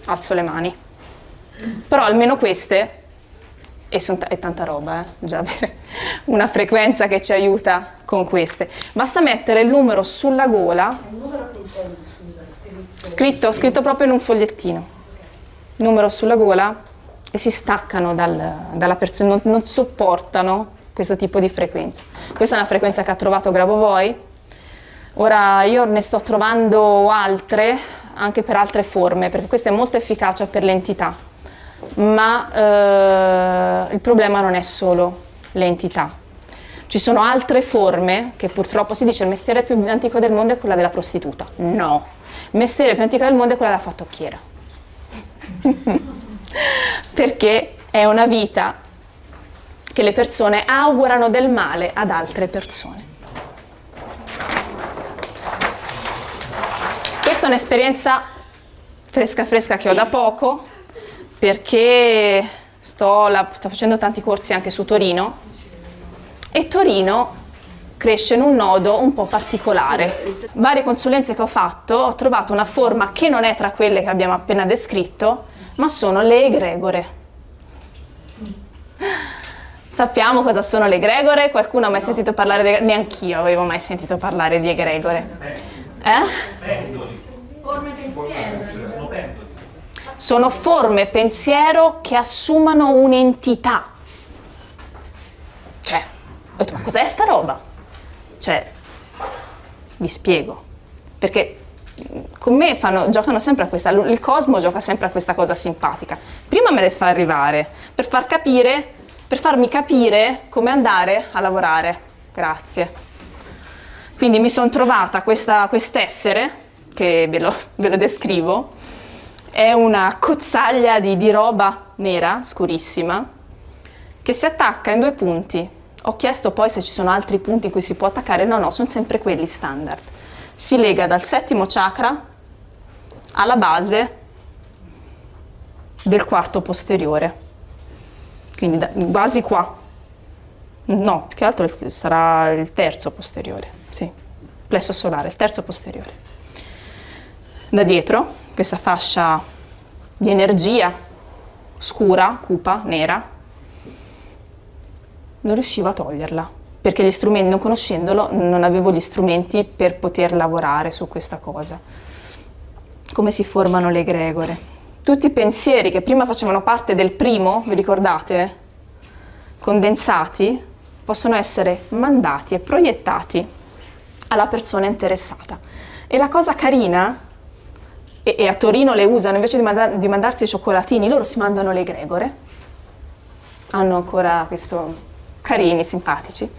alzo le mani. Però almeno queste, e è tanta roba, già avere una frequenza che ci aiuta con queste. Basta mettere il numero sulla gola. Il numero che intendi, scusa, scritto? Scritto proprio in un fogliettino. Numero sulla gola e si staccano dalla persona, non sopportano questo tipo di frequenza. Questa è una frequenza che ha trovato Grabovoi. Ora io ne sto trovando altre, anche per altre forme, perché questa è molto efficace per le entità, ma il problema non è solo le entità. Ci sono altre forme che purtroppo si dice il mestiere più antico del mondo è quella della prostituta. No, il mestiere più antico del mondo è quella della fattocchiera. Perché è una vita che le persone augurano del male ad altre persone. Questa è un'esperienza fresca che ho da poco, perché sto facendo tanti corsi anche su Torino, e Torino cresce in un nodo un po' particolare. Varie consulenze che ho fatto, ho trovato una forma che non è tra quelle che abbiamo appena descritto, ma sono le egregore. Sappiamo cosa sono le egregore? Qualcuno ha mai sentito parlare di egregore? Neanch'io avevo mai sentito parlare di egregore. Forme pensiero. Sono forme pensiero che assumano un'entità. Cioè, ho detto, ma cos'è sta roba? Cioè, Vi spiego. Perché con me giocano sempre a questa, il cosmo gioca sempre a questa cosa simpatica. Prima me le fa arrivare, per farmi capire come andare a lavorare. Grazie. Quindi mi sono trovata quest'essere, che ve lo descrivo, è una cozzaglia di roba nera, scurissima, che si attacca in 2 punti. Ho chiesto poi se ci sono altri punti in cui si può attaccare, no, sono sempre quelli standard. Si lega dal 7° chakra alla base del 4° posteriore, quindi quasi qua. No, più che altro sarà il 3° posteriore, sì, plesso solare, il 3° posteriore. Da dietro, questa fascia di energia scura, cupa, nera, non riuscivo a toglierla, perché gli strumenti, non conoscendolo, non avevo gli strumenti per poter lavorare su questa cosa. Come si formano le egregore? Tutti i pensieri che prima facevano parte del primo, vi ricordate? Condensati, possono essere mandati e proiettati alla persona interessata. E la cosa carina, e a Torino le usano, invece di mandarsi i cioccolatini, loro si mandano le egregore. Hanno ancora questo... carini, simpatici,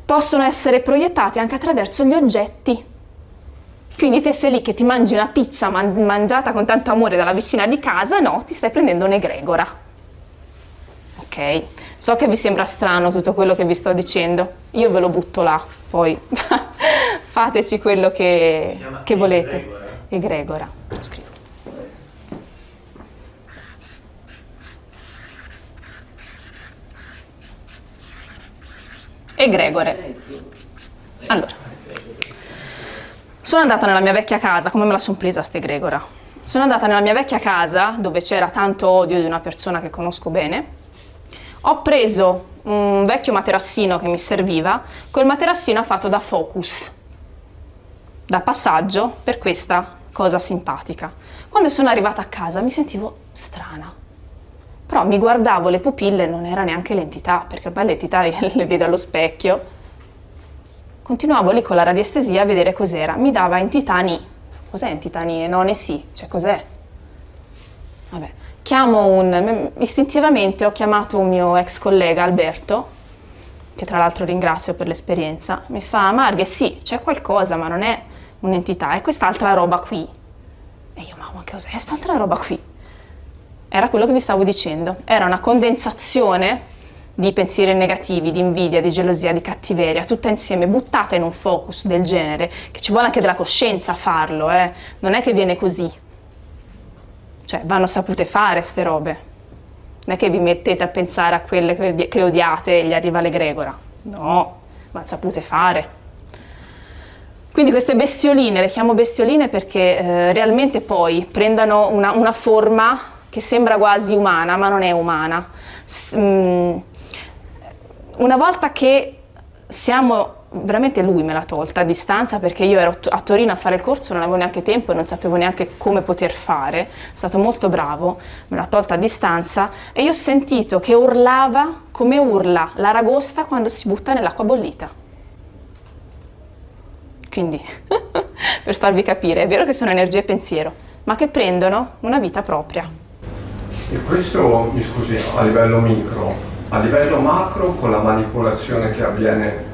possono essere proiettati anche attraverso gli oggetti. Quindi te sei lì che ti mangi una pizza mangiata con tanto amore dalla vicina di casa, no, ti stai prendendo un'egregora. Ok? So che vi sembra strano tutto quello che vi sto dicendo, io ve lo butto là, poi fateci quello che volete. Egregora, lo scrivo. Egregore. Allora, sono andata nella mia vecchia casa, come me la sono presa sta egregora? Sono andata nella mia vecchia casa, dove c'era tanto odio di una persona che conosco bene, ho preso un vecchio materassino che mi serviva, quel materassino fatto da focus, da passaggio per questa cosa simpatica. Quando sono arrivata a casa mi sentivo strana. Però mi guardavo le pupille, non era neanche l'entità, perché ormai l'entità le vedo allo specchio. Continuavo lì con la radiestesia a vedere cos'era. Mi dava entità ni. Cos'è entità ni? No, ne sì. Cioè, cos'è? Vabbè. Istintivamente ho chiamato un mio ex collega, Alberto, che tra l'altro ringrazio per l'esperienza. Mi fa, Marghe, sì, c'è qualcosa, ma non è un'entità, è quest'altra roba qui. E io, ma che cos'è quest'altra roba qui? Era quello che vi stavo dicendo, era una condensazione di pensieri negativi, di invidia, di gelosia, di cattiveria, tutta insieme, buttata in un focus del genere, che ci vuole anche della coscienza a farlo, non è che viene così. Cioè, vanno sapute fare ste robe. Non è che vi mettete a pensare a quelle che odiate e gli arriva l'egregora. No, vanno sapute fare. Quindi queste bestioline, le chiamo bestioline perché realmente poi prendano una forma che sembra quasi umana, ma non è umana. Una volta che siamo, veramente lui me l'ha tolta a distanza, perché io ero a Torino a fare il corso, non avevo neanche tempo e non sapevo neanche come poter fare, è stato molto bravo, me l'ha tolta a distanza e io ho sentito che urlava come urla l'aragosta quando si butta nell'acqua bollita. Quindi, per farvi capire, è vero che sono energia e pensiero, ma che prendono una vita propria. E questo, mi scusi, a livello micro, a livello macro, con la manipolazione che avviene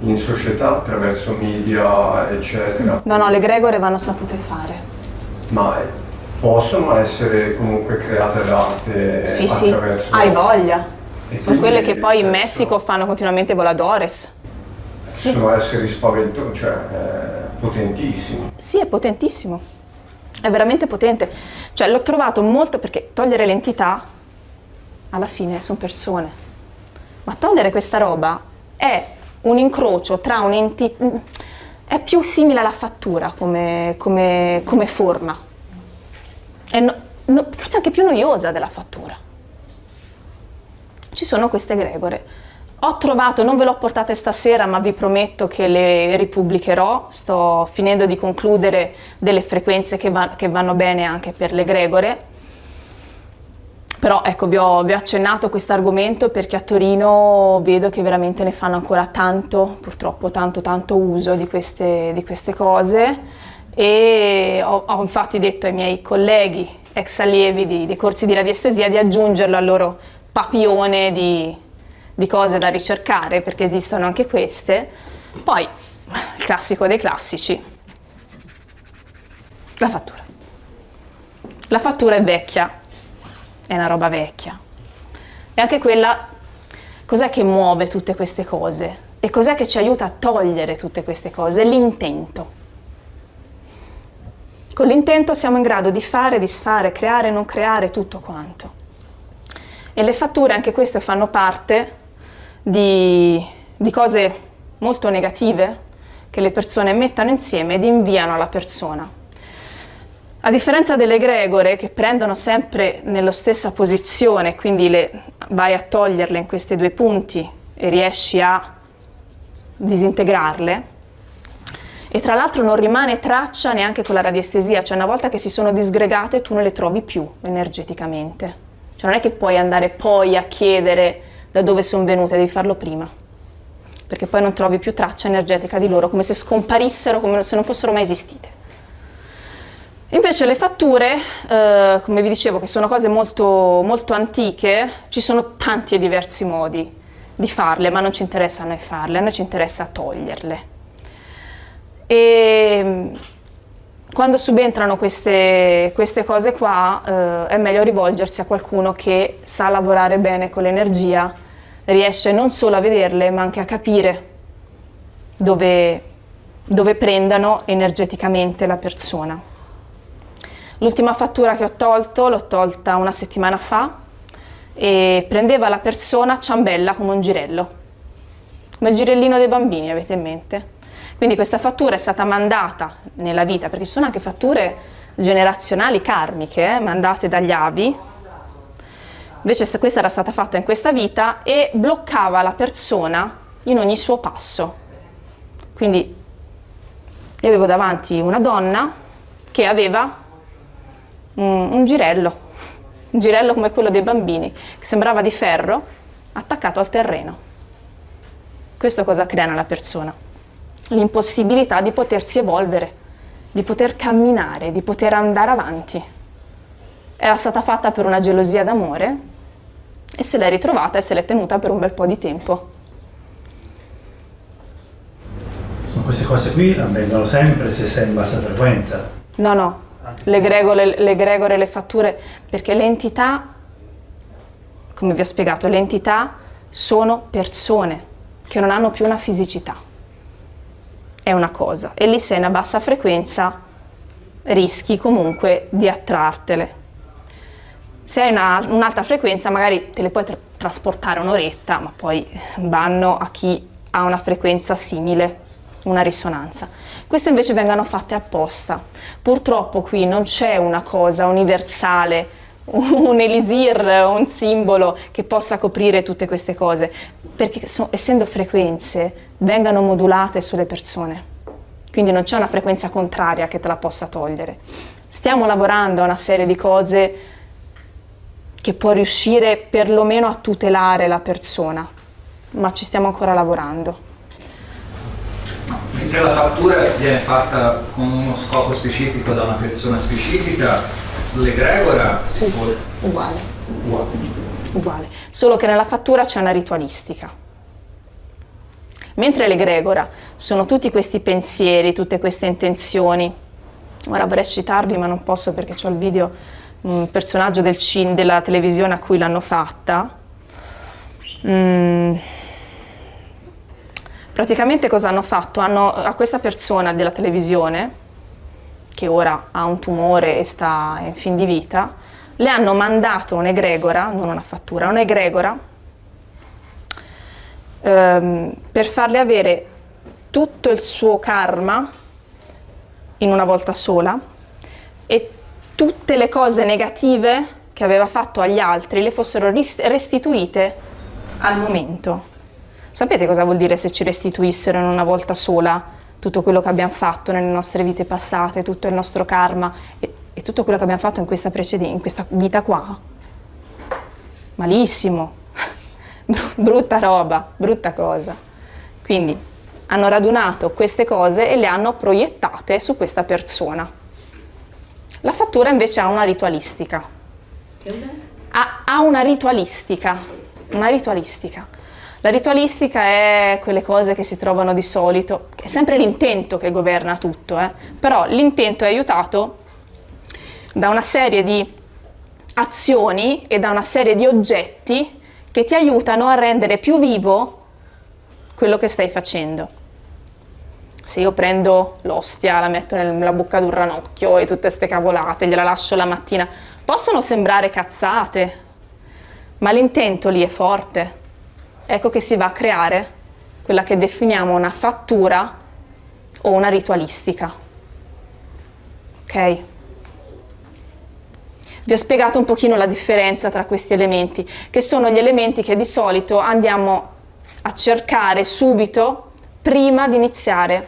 in società attraverso media, eccetera. No, le egregore vanno sapute fare. Ma possono essere comunque create d'arte Sì, attraverso... sì, hai voglia. E Sono quelle quindi, che poi in certo, Messico fanno continuamente voladores. Sono esseri spaventosi, cioè potentissimi. Sì, è potentissimo. È veramente potente. Cioè, l'ho trovato molto, perché togliere l'entità, alla fine sono persone. Ma togliere questa roba è un incrocio tra un'entità... È più simile alla fattura come forma. È forse anche più noiosa della fattura. Ci sono queste egregore. Ho trovato, non ve l'ho portate stasera, ma vi prometto che le ripubblicherò. Sto finendo di concludere delle frequenze che vanno bene anche per l'egregore. Però ecco, vi ho accennato questo argomento perché a Torino vedo che veramente ne fanno ancora tanto, purtroppo tanto uso di queste cose, e ho infatti detto ai miei colleghi, ex allievi dei corsi di radiestesia, di aggiungerlo al loro papione di cose da ricercare, perché esistono anche queste. Poi, il classico dei classici, la fattura. La fattura è vecchia. È una roba vecchia. E anche quella, cos'è che muove tutte queste cose? E cos'è che ci aiuta a togliere tutte queste cose? L'intento. Con l'intento siamo in grado di fare, disfare, creare, non creare, tutto quanto. E le fatture, anche queste, fanno parte di cose molto negative che le persone mettono insieme ed inviano alla persona. A differenza delle egregore, che prendono sempre nella stessa posizione, quindi vai a toglierle in questi due punti e riesci a disintegrarle, e tra l'altro non rimane traccia neanche con la radiestesia, cioè una volta che si sono disgregate tu non le trovi più energeticamente. Cioè non è che puoi andare poi a chiedere da dove sono venute, devi farlo prima, perché poi non trovi più traccia energetica di loro, come se scomparissero, come se non fossero mai esistite. Invece le fatture, come vi dicevo, che sono cose molto antiche, ci sono tanti e diversi modi di farle, ma non ci interessa a noi farle, a noi ci interessa toglierle. E quando subentrano queste cose qua, è meglio rivolgersi a qualcuno che sa lavorare bene con l'energia, riesce non solo a vederle, ma anche a capire dove prendano energeticamente la persona. L'ultima fattura che ho tolto, l'ho tolta una settimana fa, e prendeva la persona ciambella come un girello, come il girellino dei bambini, avete in mente? Quindi questa fattura è stata mandata nella vita, perché ci sono anche fatture generazionali karmiche, mandate dagli avi. Invece questa era stata fatta in questa vita e bloccava la persona in ogni suo passo. Quindi io avevo davanti una donna che aveva un girello come quello dei bambini, che sembrava di ferro, attaccato al terreno. Questo cosa crea nella persona? L'impossibilità di potersi evolvere, di poter camminare, di poter andare avanti. Era stata fatta per una gelosia d'amore e se l'è ritrovata e se l'è tenuta per un bel po' di tempo. Ma queste cose qui avvengono sempre se sei in bassa frequenza? No. Le egregore, le fatture, perché le entità, come vi ho spiegato, le entità sono persone che non hanno più una fisicità. È una cosa. E lì sei in una bassa frequenza, rischi comunque di attrartele. Se hai un'alta frequenza magari te le puoi trasportare un'oretta, ma poi vanno a chi ha una frequenza simile, una risonanza. Queste invece vengono fatte apposta. Purtroppo qui non c'è una cosa universale, un elisir, un simbolo che possa coprire tutte queste cose, perché essendo frequenze vengono modulate sulle persone, quindi non c'è una frequenza contraria che te la possa togliere. Stiamo lavorando a una serie di cose che può riuscire perlomeno a tutelare la persona, ma ci stiamo ancora lavorando. Mentre la fattura viene fatta con uno scopo specifico da una persona specifica, l'egregora si può... Uguale, solo che nella fattura c'è una ritualistica. Mentre l'egregora sono tutti questi pensieri, tutte queste intenzioni. Ora vorrei citarvi, ma non posso perché ho il video, un personaggio della televisione a cui l'hanno fatta. Praticamente cosa hanno fatto? A questa persona della televisione, che ora ha un tumore e sta in fin di vita, le hanno mandato un'egregora, non una fattura, un'egregora, per farle avere tutto il suo karma in una volta sola e tutte le cose negative che aveva fatto agli altri le fossero restituite al momento. Sapete cosa vuol dire se ci restituissero in una volta sola tutto quello che abbiamo fatto nelle nostre vite passate, tutto il nostro karma e tutto quello che abbiamo fatto in questa vita qua? malissimo, brutta roba, brutta cosa. Quindi hanno radunato queste cose e le hanno proiettate su questa persona. La fattura invece ha una ritualistica. Ha una ritualistica. Una ritualistica. La ritualistica è quelle cose che si trovano di solito, è sempre l'intento che governa tutto, però l'intento è aiutato da una serie di azioni e da una serie di oggetti che ti aiutano a rendere più vivo quello che stai facendo. Se io prendo l'ostia, la metto nella bocca di un ranocchio e tutte queste cavolate, gliela lascio la mattina, possono sembrare cazzate, ma l'intento lì è forte. Ecco che si va a creare quella che definiamo una fattura o una ritualistica. Ok? Vi ho spiegato un pochino la differenza tra questi elementi, che sono gli elementi che di solito andiamo a cercare subito prima di iniziare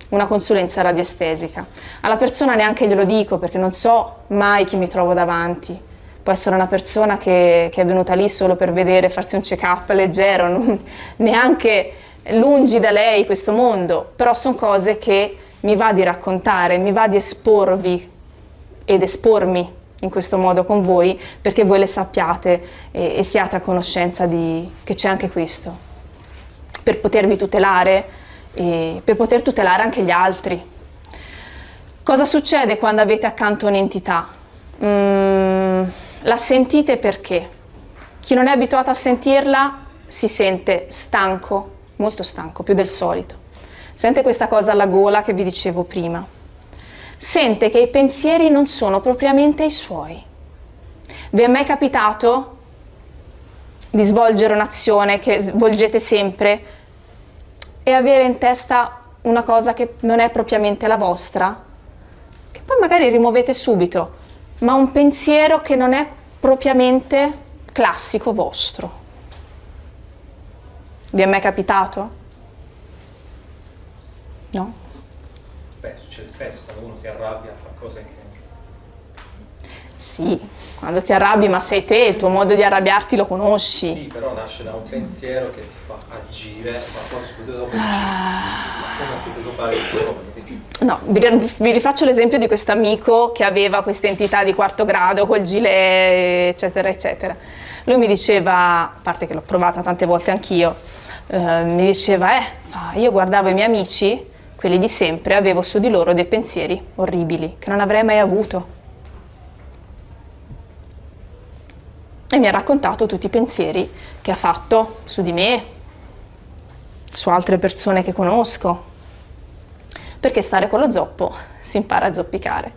una consulenza radiestesica. Alla persona neanche glielo dico perché non so mai chi mi trovo davanti. Può essere una persona che è venuta lì solo per vedere, farsi un check-up leggero, neanche lungi da lei questo mondo, però sono cose che mi va di raccontare, mi va di esporvi ed espormi in questo modo con voi perché voi le sappiate e siate a conoscenza che c'è anche questo, per potervi tutelare e per poter tutelare anche gli altri. Cosa succede quando avete accanto un'entità? La sentite perché? Chi non è abituato a sentirla si sente stanco, molto stanco, più del solito. Sente questa cosa alla gola che vi dicevo prima. Sente che i pensieri non sono propriamente i suoi. Vi è mai capitato di svolgere un'azione che svolgete sempre e avere in testa una cosa che non è propriamente la vostra? Che poi magari rimuovete subito, ma un pensiero che non è propriamente classico vostro. Vi è mai capitato? No? Beh, succede spesso quando uno si arrabbia fa cose che... Sì, quando ti arrabbi, ma sei te, il tuo modo di arrabbiarti lo conosci. Sì, però nasce da un pensiero che ti fa agire, ma poi subito dopo dici, ma come ho potuto fare questa cosa? No, vi rifaccio l'esempio di questo amico che aveva questa entità di quarto grado col gilet, eccetera, eccetera. Lui mi diceva, a parte che l'ho provata tante volte anch'io, mi diceva, io guardavo i miei amici, quelli di sempre, avevo su di loro dei pensieri orribili che non avrei mai avuto. E mi ha raccontato tutti i pensieri che ha fatto su di me, su altre persone che conosco. Perché stare con lo zoppo si impara a zoppicare.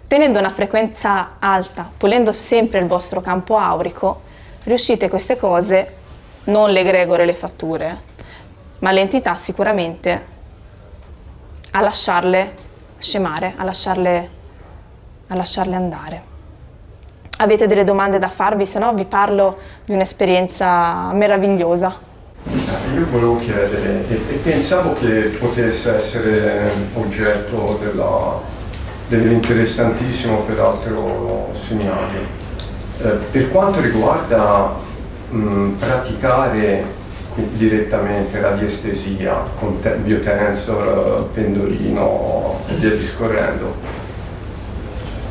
Tenendo una frequenza alta, pulendo sempre il vostro campo aurico, riuscite queste cose, non le egregore, le fatture, ma le entità sicuramente, a lasciarle scemare, a lasciarle andare. Avete delle domande da farvi? Se no vi parlo di un'esperienza meravigliosa. Io volevo chiedere, e pensavo che potesse essere oggetto dell'interessantissimo peraltro seminario. Per quanto riguarda praticare direttamente radiestesia con biotensor, pendolino e via discorrendo,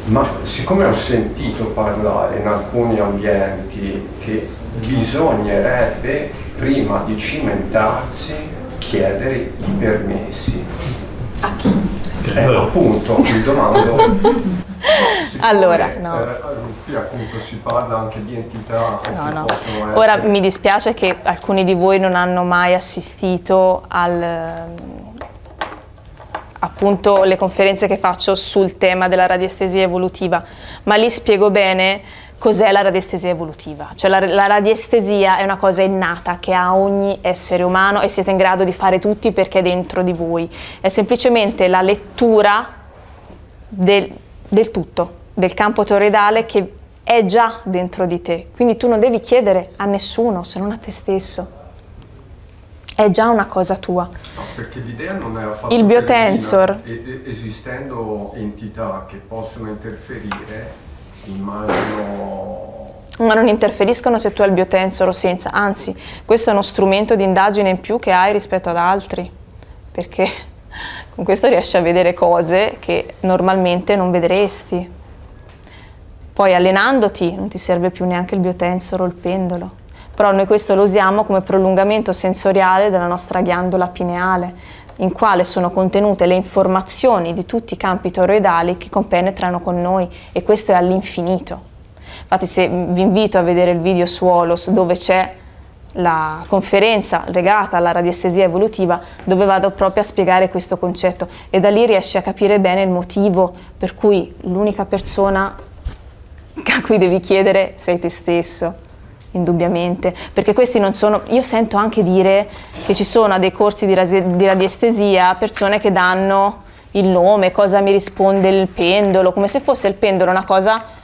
ma siccome ho sentito parlare in alcuni ambienti che bisognerebbe prima di cimentarsi chiedere i permessi. A chi? Appunto, mi domando. Allora, no. Qui appunto si parla anche di entità che No. possono essere... Ora mi dispiace che alcuni di voi non hanno mai assistito appunto le conferenze che faccio sul tema della radiestesia evolutiva, ma lì spiego bene cos'è la radiestesia evolutiva. Cioè la radiestesia è una cosa innata che ha ogni essere umano e siete in grado di fare tutti perché è dentro di voi. È semplicemente la lettura del tutto, del campo toroidale che è già dentro di te. Quindi tu non devi chiedere a nessuno se non a te stesso. È già una cosa tua. No, perché l'idea non è affatto Il biotensor. Esistendo entità che possono interferire, immagino... ma non interferiscono se tu hai il biotensoro o senza, anzi, questo è uno strumento di indagine in più che hai rispetto ad altri, perché con questo riesci a vedere cose che normalmente non vedresti. Poi allenandoti non ti serve più neanche il biotensoro o il pendolo, però noi questo lo usiamo come prolungamento sensoriale della nostra ghiandola pineale, in quale sono contenute le informazioni di tutti i campi toroidali che compenetrano con noi, e questo è all'infinito. Infatti se vi invito a vedere il video su Holos, dove c'è la conferenza legata alla radiestesia evolutiva, dove vado proprio a spiegare questo concetto, e da lì riesci a capire bene il motivo per cui l'unica persona a cui devi chiedere sei te stesso, indubbiamente, perché questi non sono, io sento anche dire che ci sono a dei corsi di radiestesia persone che danno il nome, cosa mi risponde il pendolo, come se fosse il pendolo una cosa,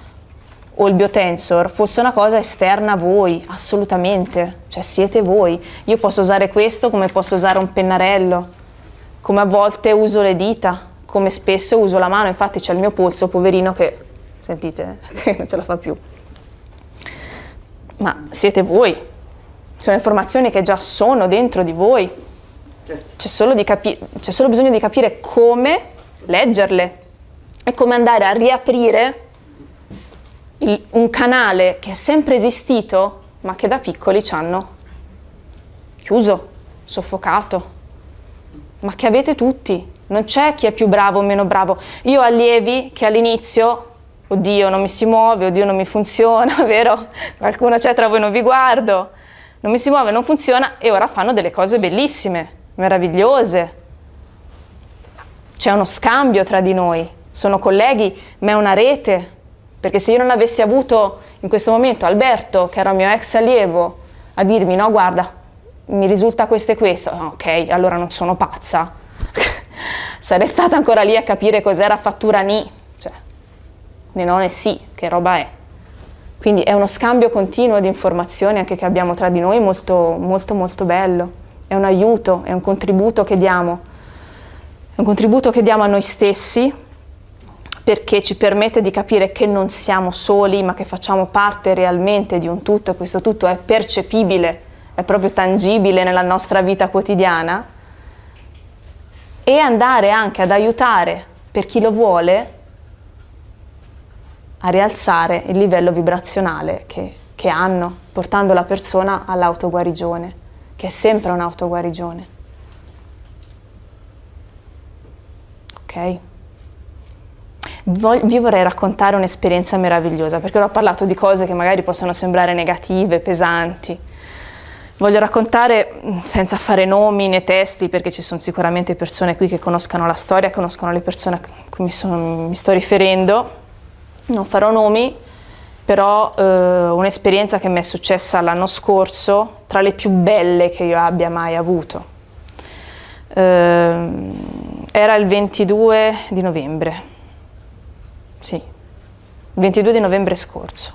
o il biotensor fosse una cosa esterna a voi. Assolutamente, cioè siete voi. Io posso usare questo come posso usare un pennarello, come a volte uso le dita, come spesso uso la mano. Infatti c'è il mio polso, poverino, che sentite che non ce la fa più, ma siete voi, sono informazioni che già sono dentro di voi, c'è solo bisogno di capire come leggerle e come andare a riaprire un canale che è sempre esistito, ma che da piccoli ci hanno chiuso, soffocato, ma che avete tutti. Non c'è chi è più bravo o meno bravo. Io ho allievi che all'inizio, oddio non mi si muove, oddio non mi funziona, vero? Qualcuno c'è tra voi, non vi guardo, non mi si muove, non funziona, e ora fanno delle cose bellissime, meravigliose. C'è uno scambio tra di noi, sono colleghi, ma è una rete. Perché se io non avessi avuto in questo momento Alberto, che era il mio ex allievo, a dirmi no guarda, mi risulta questo e questo, ok, allora non sono pazza, sarei stata ancora lì a capire cos'era fattura ni, cioè né no né sì, che roba è. Quindi è uno scambio continuo di informazioni anche che abbiamo tra di noi, molto molto molto bello, è un aiuto, è un contributo che diamo, a noi stessi, perché ci permette di capire che non siamo soli, ma che facciamo parte realmente di un tutto, e questo tutto è percepibile, è proprio tangibile nella nostra vita quotidiana, e andare anche ad aiutare, per chi lo vuole, a rialzare il livello vibrazionale che hanno, portando la persona all'autoguarigione, che è sempre un'autoguarigione. Ok? Vi vorrei raccontare un'esperienza meravigliosa, perché ho parlato di cose che magari possono sembrare negative, pesanti. Voglio raccontare senza fare nomi né testi, perché ci sono sicuramente persone qui che conoscano la storia, conoscono le persone a cui mi sto riferendo. Non farò nomi, però un'esperienza che mi è successa l'anno scorso, tra le più belle che io abbia mai avuto. Era il 22 di novembre. Sì, 22 di novembre scorso.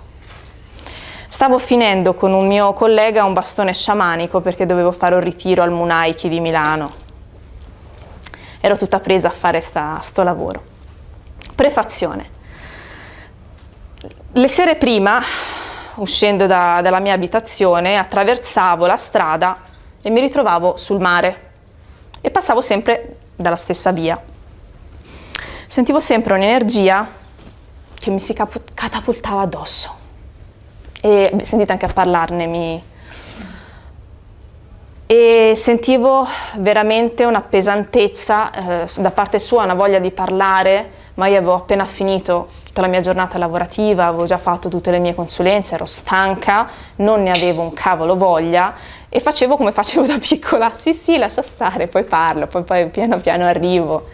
Stavo finendo con un mio collega un bastone sciamanico perché dovevo fare un ritiro al Munaiki di Milano. Ero tutta presa a fare sto lavoro. Prefazione. Le sere prima, uscendo dalla mia abitazione, attraversavo la strada e mi ritrovavo sul mare e passavo sempre dalla stessa via. Sentivo sempre un'energia che mi si catapultava addosso, e sentite anche a parlarne, e sentivo veramente una pesantezza da parte sua, una voglia di parlare, ma io avevo appena finito tutta la mia giornata lavorativa, avevo già fatto tutte le mie consulenze, ero stanca, non ne avevo un cavolo voglia, e facevo come facevo da piccola, sì lascia stare, poi parlo, poi piano piano arrivo,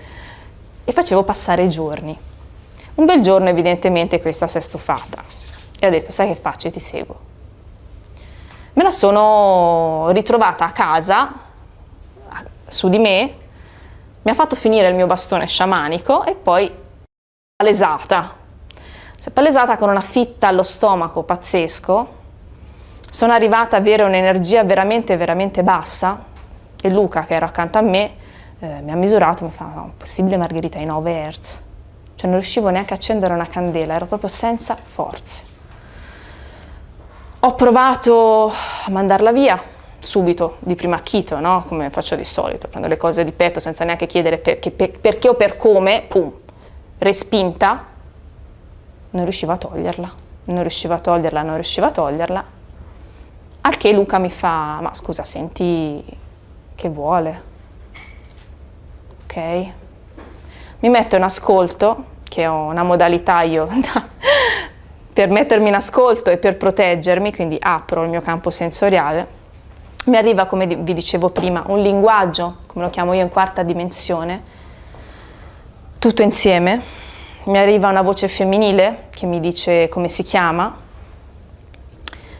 e facevo passare i giorni. Un bel giorno evidentemente questa si è stufata e ha detto: sai che faccio, io ti seguo. Me la sono ritrovata a casa, su di me, mi ha fatto finire il mio bastone sciamanico e poi palesata. Si è palesata con una fitta allo stomaco pazzesco. Sono arrivata a avere un'energia veramente veramente bassa, e Luca, che era accanto a me, mi ha misurato e mi fa: no, possibile Margherita, ai 9 Hz. Cioè non riuscivo neanche a accendere una candela, ero proprio senza forze. Ho provato a mandarla via subito, di primo acchito, no? Come faccio di solito, prendo le cose di petto senza neanche chiedere perché o per come, pum, respinta. Non riuscivo a toglierla, non riuscivo a toglierla. Al che Luca mi fa: ma scusa, senti che vuole? Ok. Mi metto in ascolto, che ho una modalità io per mettermi in ascolto e per proteggermi, quindi apro il mio campo sensoriale. Mi arriva, come vi dicevo prima, un linguaggio, come lo chiamo io, in quarta dimensione, tutto insieme. Mi arriva una voce femminile che mi dice come si chiama,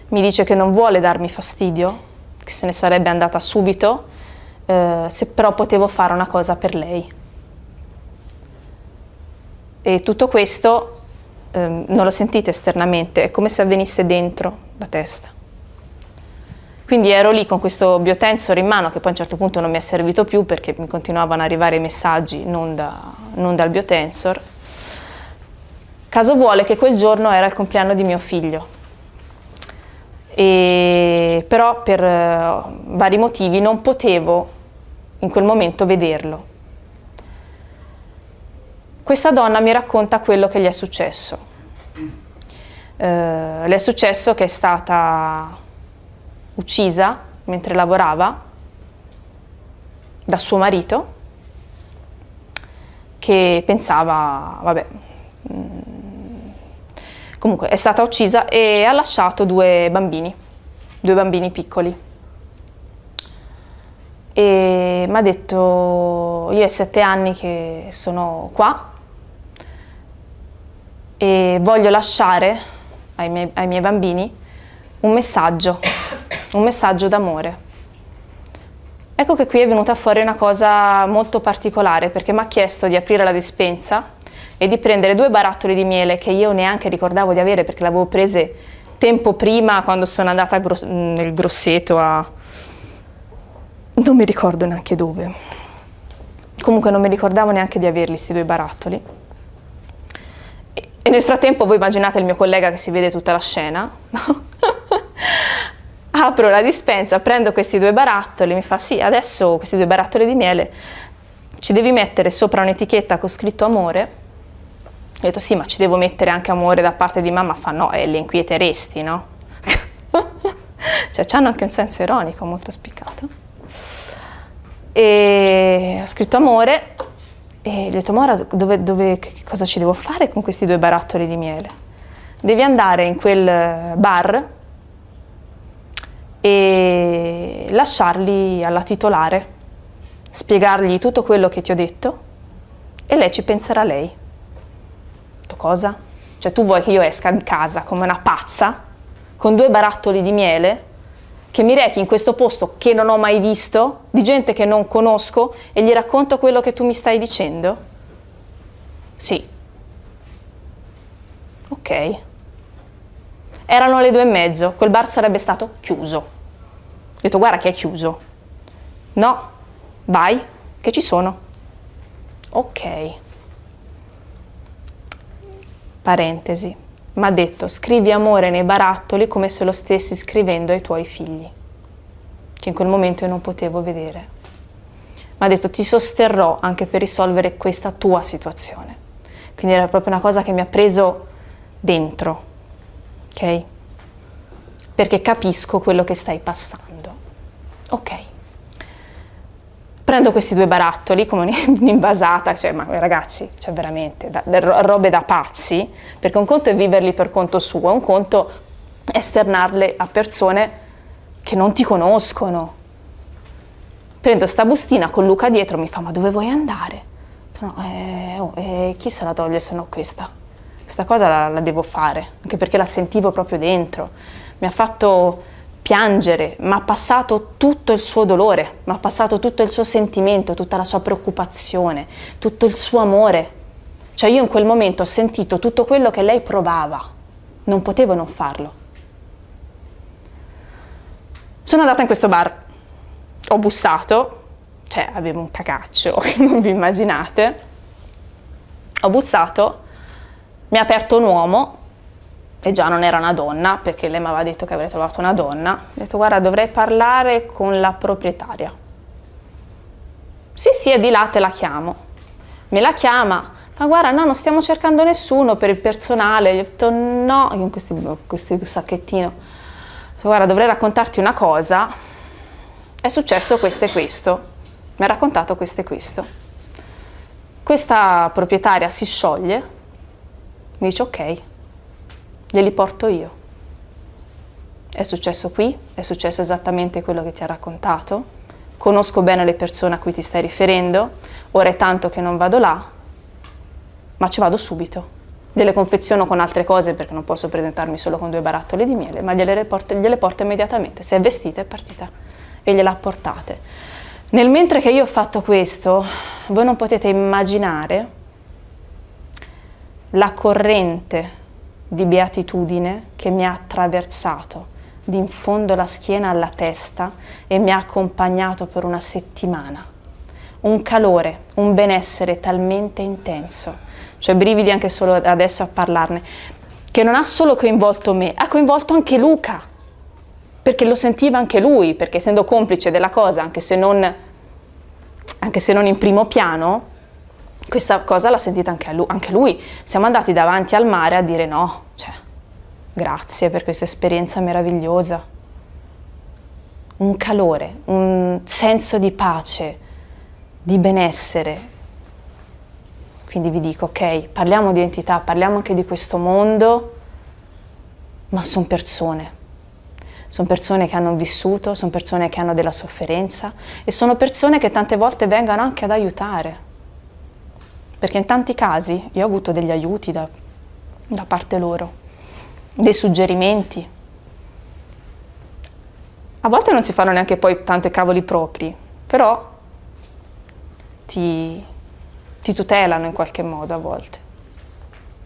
mi dice che non vuole darmi fastidio, che se ne sarebbe andata subito, se però potevo fare una cosa per lei. E tutto questo non lo sentite esternamente, è come se avvenisse dentro la testa. Quindi ero lì con questo biotensor in mano, che poi a un certo punto non mi è servito più perché mi continuavano ad arrivare i messaggi non dal biotensor. Caso vuole che quel giorno era il compleanno di mio figlio, però per vari motivi non potevo in quel momento vederlo. Questa donna mi racconta quello che gli è successo. Le è successo che è stata uccisa mentre lavorava da suo marito, che pensava, vabbè, comunque è stata uccisa e ha lasciato due bambini piccoli. E mi ha detto: io è 7 anni che sono qua e voglio lasciare ai miei bambini un messaggio d'amore. Ecco che qui è venuta fuori una cosa molto particolare, perché mi ha chiesto di aprire la dispensa e di prendere 2 barattoli di miele che io neanche ricordavo di avere, perché l'avevo prese tempo prima, quando sono andata nel Grosseto non mi ricordo neanche dove. Comunque non mi ricordavo neanche di averli questi 2 barattoli. E nel frattempo voi immaginate il mio collega che si vede tutta la scena, no? Apro la dispensa, prendo questi 2 barattoli, mi fa: sì, adesso questi 2 barattoli di miele ci devi mettere sopra un'etichetta con scritto amore. Ho detto: sì, ma ci devo mettere anche amore da parte di mamma? Fa: no, li inquieteresti, no? Cioè, c'hanno anche un senso ironico molto spiccato. E ho scritto amore e gli ho detto: ma ora che cosa ci devo fare con questi 2 barattoli di miele? Devi andare in quel bar e lasciarli alla titolare, spiegargli tutto quello che ti ho detto e lei ci penserà lei. Ho detto: cosa? Cioè, tu vuoi che io esca di casa come una pazza con 2 barattoli di miele, che mi rechi in questo posto che non ho mai visto, di gente che non conosco, e gli racconto quello che tu mi stai dicendo? Sì. Ok. Erano le 2:30, quel bar sarebbe stato chiuso. Ho detto: guarda che è chiuso. No, vai, che ci sono. Ok. Parentesi. Mi ha detto: scrivi amore nei barattoli come se lo stessi scrivendo ai tuoi figli, che in quel momento io non potevo vedere. Mi ha detto: ti sosterrò anche per risolvere questa tua situazione. Quindi era proprio una cosa che mi ha preso dentro, ok? Perché capisco quello che stai passando. Ok. Prendo questi 2 barattoli come un'invasata, cioè, ma ragazzi, cioè veramente, robe da pazzi, perché un conto è viverli per conto suo, un conto è esternarle a persone che non ti conoscono. Prendo sta bustina con Luca dietro, mi fa: ma dove vuoi andare? No, chi se la toglie se no questa cosa la devo fare, anche perché la sentivo proprio dentro. Mi ha fatto piangere, mi ha passato tutto il suo dolore, mi ha passato tutto il suo sentimento, tutta la sua preoccupazione, tutto il suo amore. Cioè, io in quel momento ho sentito tutto quello che lei provava, non potevo non farlo. Sono andata in questo bar, ho bussato, cioè avevo un cacaccio che non vi immaginate. Ho bussato, mi ha aperto un uomo e già non era una donna, perché lei mi aveva detto che avrei trovato una donna. Ho detto: guarda, dovrei parlare con la proprietaria. Sì, sì, è di là, te la chiamo. Me la chiama, ma guarda, no, non stiamo cercando nessuno per il personale. Gli ho detto no, in questi sacchettino. Ho detto: guarda, dovrei raccontarti una cosa, è successo questo e questo. Mi ha raccontato questo e questo. Questa proprietaria si scioglie, mi dice: ok, glieli porto io. È successo qui, è successo esattamente quello che ti ha raccontato, conosco bene le persone a cui ti stai riferendo, ora è tanto che non vado là, ma ci vado subito. Gliele confeziono con altre cose perché non posso presentarmi solo con 2 barattoli di miele, ma gliele porto immediatamente. Si è vestita, è partita e gliela portate. Nel mentre che io ho fatto questo, voi non potete immaginare la corrente di beatitudine che mi ha attraversato in fondo la schiena alla testa e mi ha accompagnato per una settimana. Un calore, un benessere talmente intenso, cioè brividi anche solo adesso a parlarne, che non ha solo coinvolto me, ha coinvolto anche Luca, perché lo sentiva anche lui, perché essendo complice della cosa, anche se non in primo piano, questa cosa l'ha sentita anche lui. Siamo andati davanti al mare a dire no, cioè, grazie per questa esperienza meravigliosa. Un calore, un senso di pace, di benessere. Quindi vi dico, ok, parliamo di entità, parliamo anche di questo mondo, ma sono persone. Sono persone che hanno vissuto, sono persone che hanno della sofferenza e sono persone che tante volte vengono anche ad aiutare. Perché in tanti casi io ho avuto degli aiuti da parte loro, dei suggerimenti. A volte non si fanno neanche poi tanto i cavoli propri, però ti tutelano in qualche modo a volte.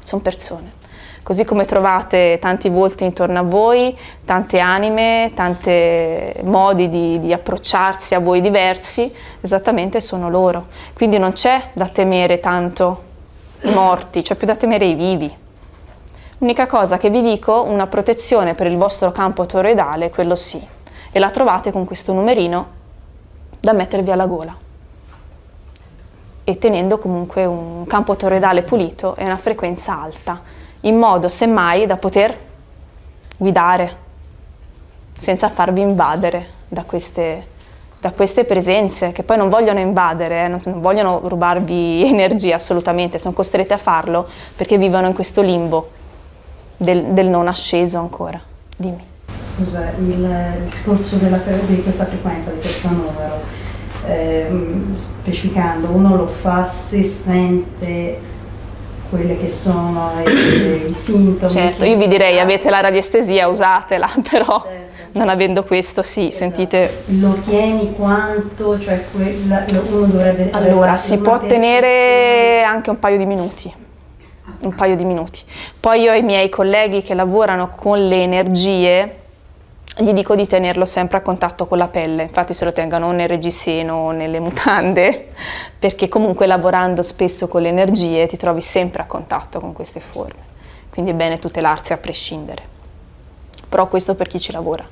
Sono persone. Così come trovate tanti volti intorno a voi, tante anime, tanti modi di approcciarsi a voi diversi, esattamente sono loro. Quindi non c'è da temere tanto i morti, c'è più da temere i vivi. L'unica cosa che vi dico, una protezione per il vostro campo toroidale, quello sì. E la trovate con questo numerino da mettervi alla gola. E tenendo comunque un campo toroidale pulito e una frequenza alta, in modo semmai da poter guidare senza farvi invadere da queste presenze che poi non vogliono invadere, non vogliono rubarvi energia assolutamente, sono costrette a farlo perché vivono in questo limbo del non asceso ancora. Dimmi. Scusa, il discorso di questa frequenza, di questo numero, specificando, uno lo fa se sente quelle che sono i sintomi. Certo, io vi direi avete la radiestesia, usatela, però certo. Non avendo questo, sì, esatto. Sentite... Lo tieni quanto? Cioè uno dovrebbe... Allora, si può tenere anche un paio di minuti. Un paio di minuti. Poi io ai miei colleghi che lavorano con le energie gli dico di tenerlo sempre a contatto con la pelle, infatti se lo tengano o nel reggiseno o nelle mutande, perché comunque lavorando spesso con le energie ti trovi sempre a contatto con queste forme, quindi è bene tutelarsi a prescindere. Però questo per chi ci lavora.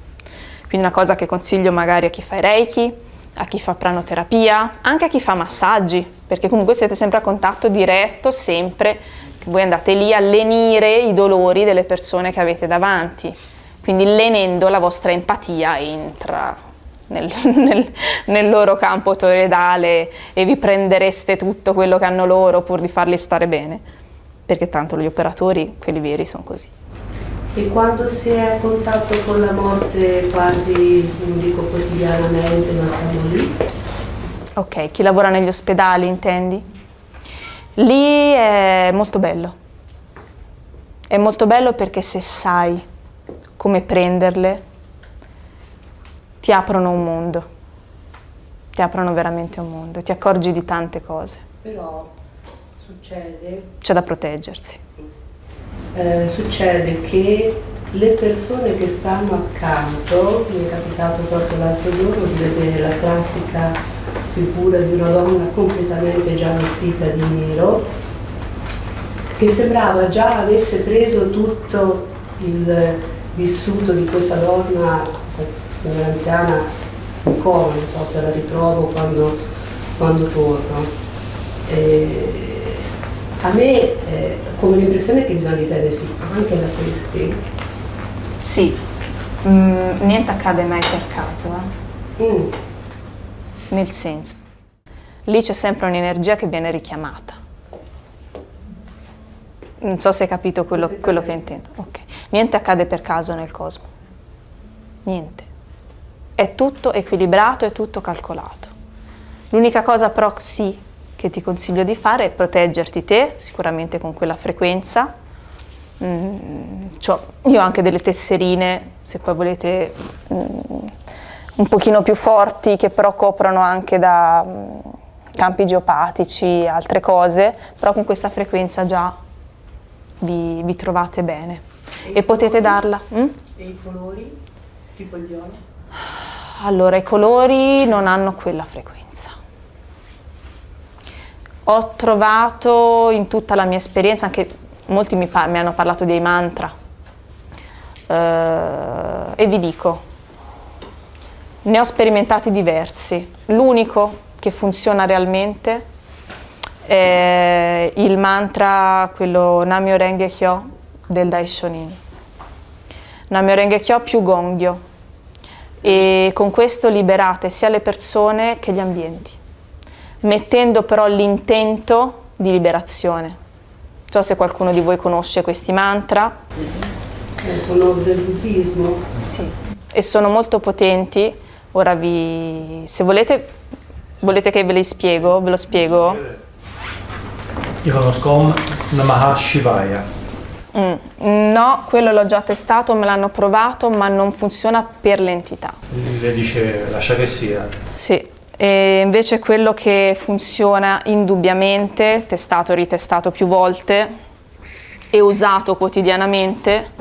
Quindi una cosa che consiglio magari a chi fa Reiki, a chi fa pranoterapia, anche a chi fa massaggi, perché comunque siete sempre a contatto diretto, sempre, che voi andate lì a lenire i dolori delle persone che avete davanti. Quindi lenendo la vostra empatia entra nel loro campo toroidale e vi prendereste tutto quello che hanno loro pur di farli stare bene, perché tanto gli operatori, quelli veri, sono così. E quando si è a contatto con la morte quasi, non dico quotidianamente, ma siamo lì? Ok, chi lavora negli ospedali intendi? Lì è molto bello. È molto bello perché se sai come prenderle, ti aprono un mondo, ti aprono veramente un mondo, ti accorgi di tante cose. Però succede... C'è da proteggersi. Succede che le persone che stanno accanto, mi è capitato proprio l'altro giorno di vedere la classica figura di una donna completamente già vestita di nero, che sembrava già avesse preso tutto il vissuto di questa donna, questa signora anziana, ancora, non so se la ritrovo quando torno. A me come l'impressione che bisogna difendersi anche da questi. Sì, niente accade mai per caso, nel senso, lì c'è sempre un'energia che viene richiamata. Non so se hai capito quello che intendo. Okay. Niente accade per caso nel cosmo, niente. È tutto equilibrato, è tutto calcolato. L'unica cosa però sì che ti consiglio di fare è proteggerti te, sicuramente con quella frequenza. Io ho anche delle tesserine, se poi volete, un pochino più forti, che però coprono anche da campi geopatici, altre cose, però con questa frequenza già vi trovate bene. E potete darla. E i colori? Tipo il viola? Allora, i colori non hanno quella frequenza. Ho trovato in tutta la mia esperienza, anche molti mi hanno parlato dei mantra, e vi dico, ne ho sperimentati diversi. L'unico che funziona realmente è il mantra, quello Nam-myoho Renge Kyo del Daishonin. Nam-myoho Renge Kyo più gongyo, e con questo liberate sia le persone che gli ambienti, mettendo però l'intento di liberazione. Non so se qualcuno di voi conosce questi mantra. Sono del buddismo. Sì, e sono molto potenti. Ora se volete che ve li spiego, ve lo spiego. Io conosco Om Namah Shivaya. No, quello l'ho già testato, me l'hanno provato, ma non funziona per l'entità. Le dice lascia che sia. Sì. E invece quello che funziona indubbiamente, testato e ritestato più volte e usato quotidianamente,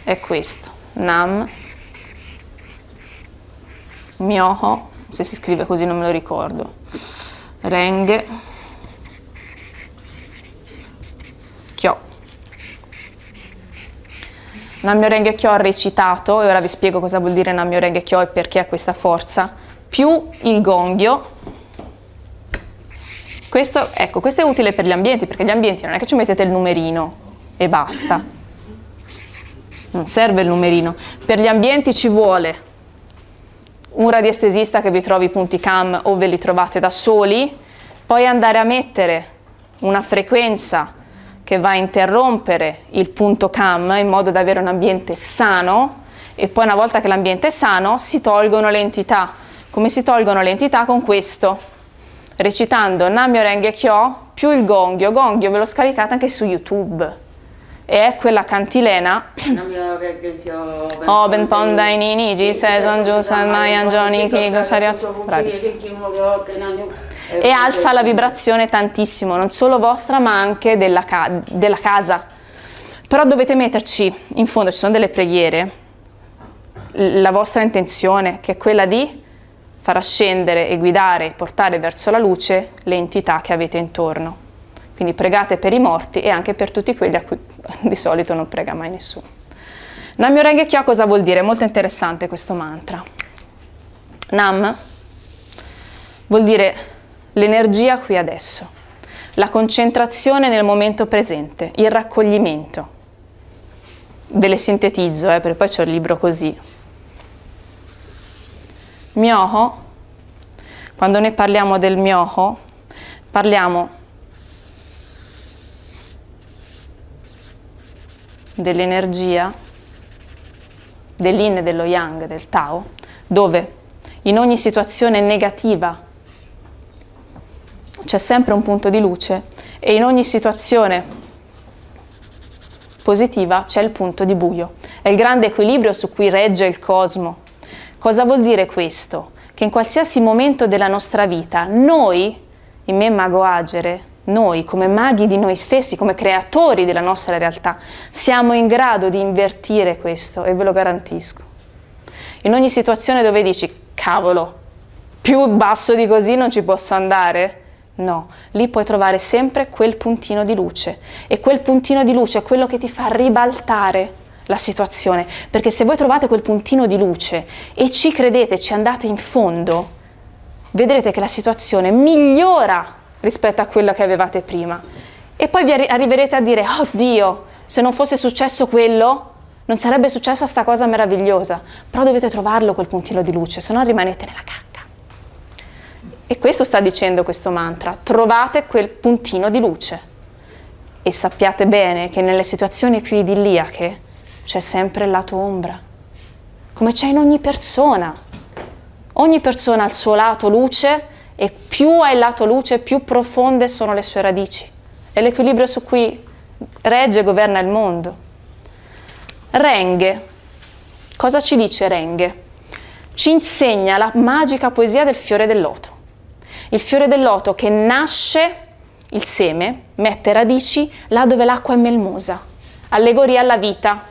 è questo. Nam Myoho, se si scrive così non me lo ricordo, Renge Kyo. Nam-myoho Renge Kyo recitato, e ora vi spiego cosa vuol dire Nam-myoho Renge Kyo e perché ha questa forza, più il gongyo. Questo è utile per gli ambienti, perché gli ambienti non è che ci mettete il numerino e basta, non serve il numerino. Per gli ambienti ci vuole un radiestesista che vi trovi i punti CAM o ve li trovate da soli, poi andare a mettere una frequenza che va a interrompere il punto CAM in modo da avere un ambiente sano, e poi una volta che l'ambiente è sano si tolgono le entità. Come si tolgono le entità? Con questo, recitando Nam-myoho Renge Kyo più il gongyo. Gongyo ve lo scaricate anche su YouTube, e è quella cantilena Ben Pondai Nini Ji Seson Ju San Mayan Joni Ki Goshariatsu, bravissimo, e alza la vibrazione tantissimo, non solo vostra ma anche della casa. Però dovete metterci in fondo, ci sono delle preghiere, la vostra intenzione, che è quella di far ascendere e guidare e portare verso la luce le entità che avete intorno. Quindi pregate per i morti e anche per tutti quelli a cui di solito non prega mai nessuno. Nam-myoho Renge Kyo cosa vuol dire? È molto interessante questo mantra. Nam vuol dire l'energia qui adesso, la concentrazione nel momento presente, il raccoglimento. Ve le sintetizzo, perché poi c'ho il libro così. Myoho, quando noi parliamo del Myoho, parliamo dell'energia, dell'Yin e dello Yang, del Tao, dove in ogni situazione negativa c'è sempre un punto di luce e in ogni situazione positiva c'è il punto di buio. È il grande equilibrio su cui regge il cosmo. Cosa vuol dire questo? Che in qualsiasi momento della nostra vita noi, in me Mago Agere, noi come maghi di noi stessi, come creatori della nostra realtà, siamo in grado di invertire questo, e ve lo garantisco. In ogni situazione dove dici, cavolo, più basso di così non ci posso andare? No, lì puoi trovare sempre quel puntino di luce, e quel puntino di luce è quello che ti fa ribaltare la situazione, perché se voi trovate quel puntino di luce e ci credete, ci andate in fondo, vedrete che la situazione migliora rispetto a quella che avevate prima. E poi vi arriverete a dire, oddio, se non fosse successo quello, non sarebbe successa sta cosa meravigliosa. Però dovete trovarlo quel puntino di luce, se no rimanete nella cacca. E questo sta dicendo questo mantra, trovate quel puntino di luce. E sappiate bene che nelle situazioni più idilliache c'è sempre il lato ombra, come c'è in ogni persona. Ogni persona ha il suo lato luce e più ha il lato luce, più profonde sono le sue radici. È l'equilibrio su cui regge e governa il mondo. Renghe. Cosa ci dice Renghe? Ci insegna la magica poesia del fiore del loto. Il fiore del loto che nasce, il seme, mette radici là dove l'acqua è melmosa. Allegoria alla vita.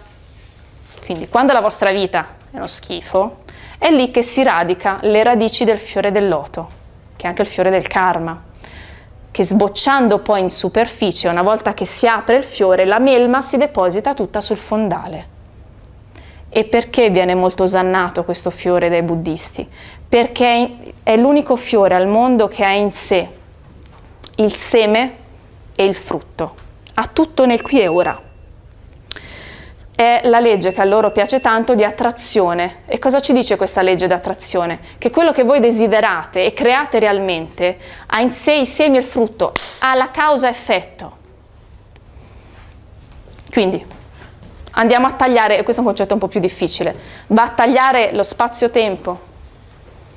Quindi quando la vostra vita è uno schifo, è lì che si radica le radici del fiore del loto, che è anche il fiore del karma, che sbocciando poi in superficie, una volta che si apre il fiore, la melma si deposita tutta sul fondale. E perché viene molto osannato questo fiore dai buddisti? Perché è l'unico fiore al mondo che ha in sé il seme e il frutto. Ha tutto nel qui e ora. È la legge che a loro piace tanto di attrazione. E cosa ci dice questa legge di attrazione? Che quello che voi desiderate e create realmente ha in sé i semi e il frutto, ha la causa-effetto. Quindi andiamo a tagliare, e questo è un concetto un po' più difficile, va a tagliare lo spazio-tempo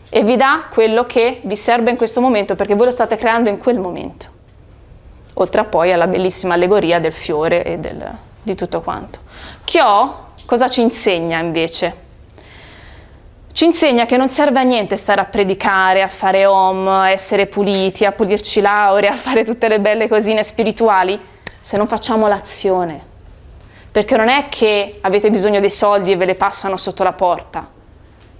e vi dà quello che vi serve in questo momento, perché voi lo state creando in quel momento. Oltre a poi alla bellissima allegoria del fiore e di tutto quanto. Kyo cosa ci insegna invece? Ci insegna che non serve a niente stare a predicare, a fare om, a essere puliti, a pulirci lauree, a fare tutte le belle cosine spirituali, se non facciamo l'azione. Perché non è che avete bisogno dei soldi e ve le passano sotto la porta.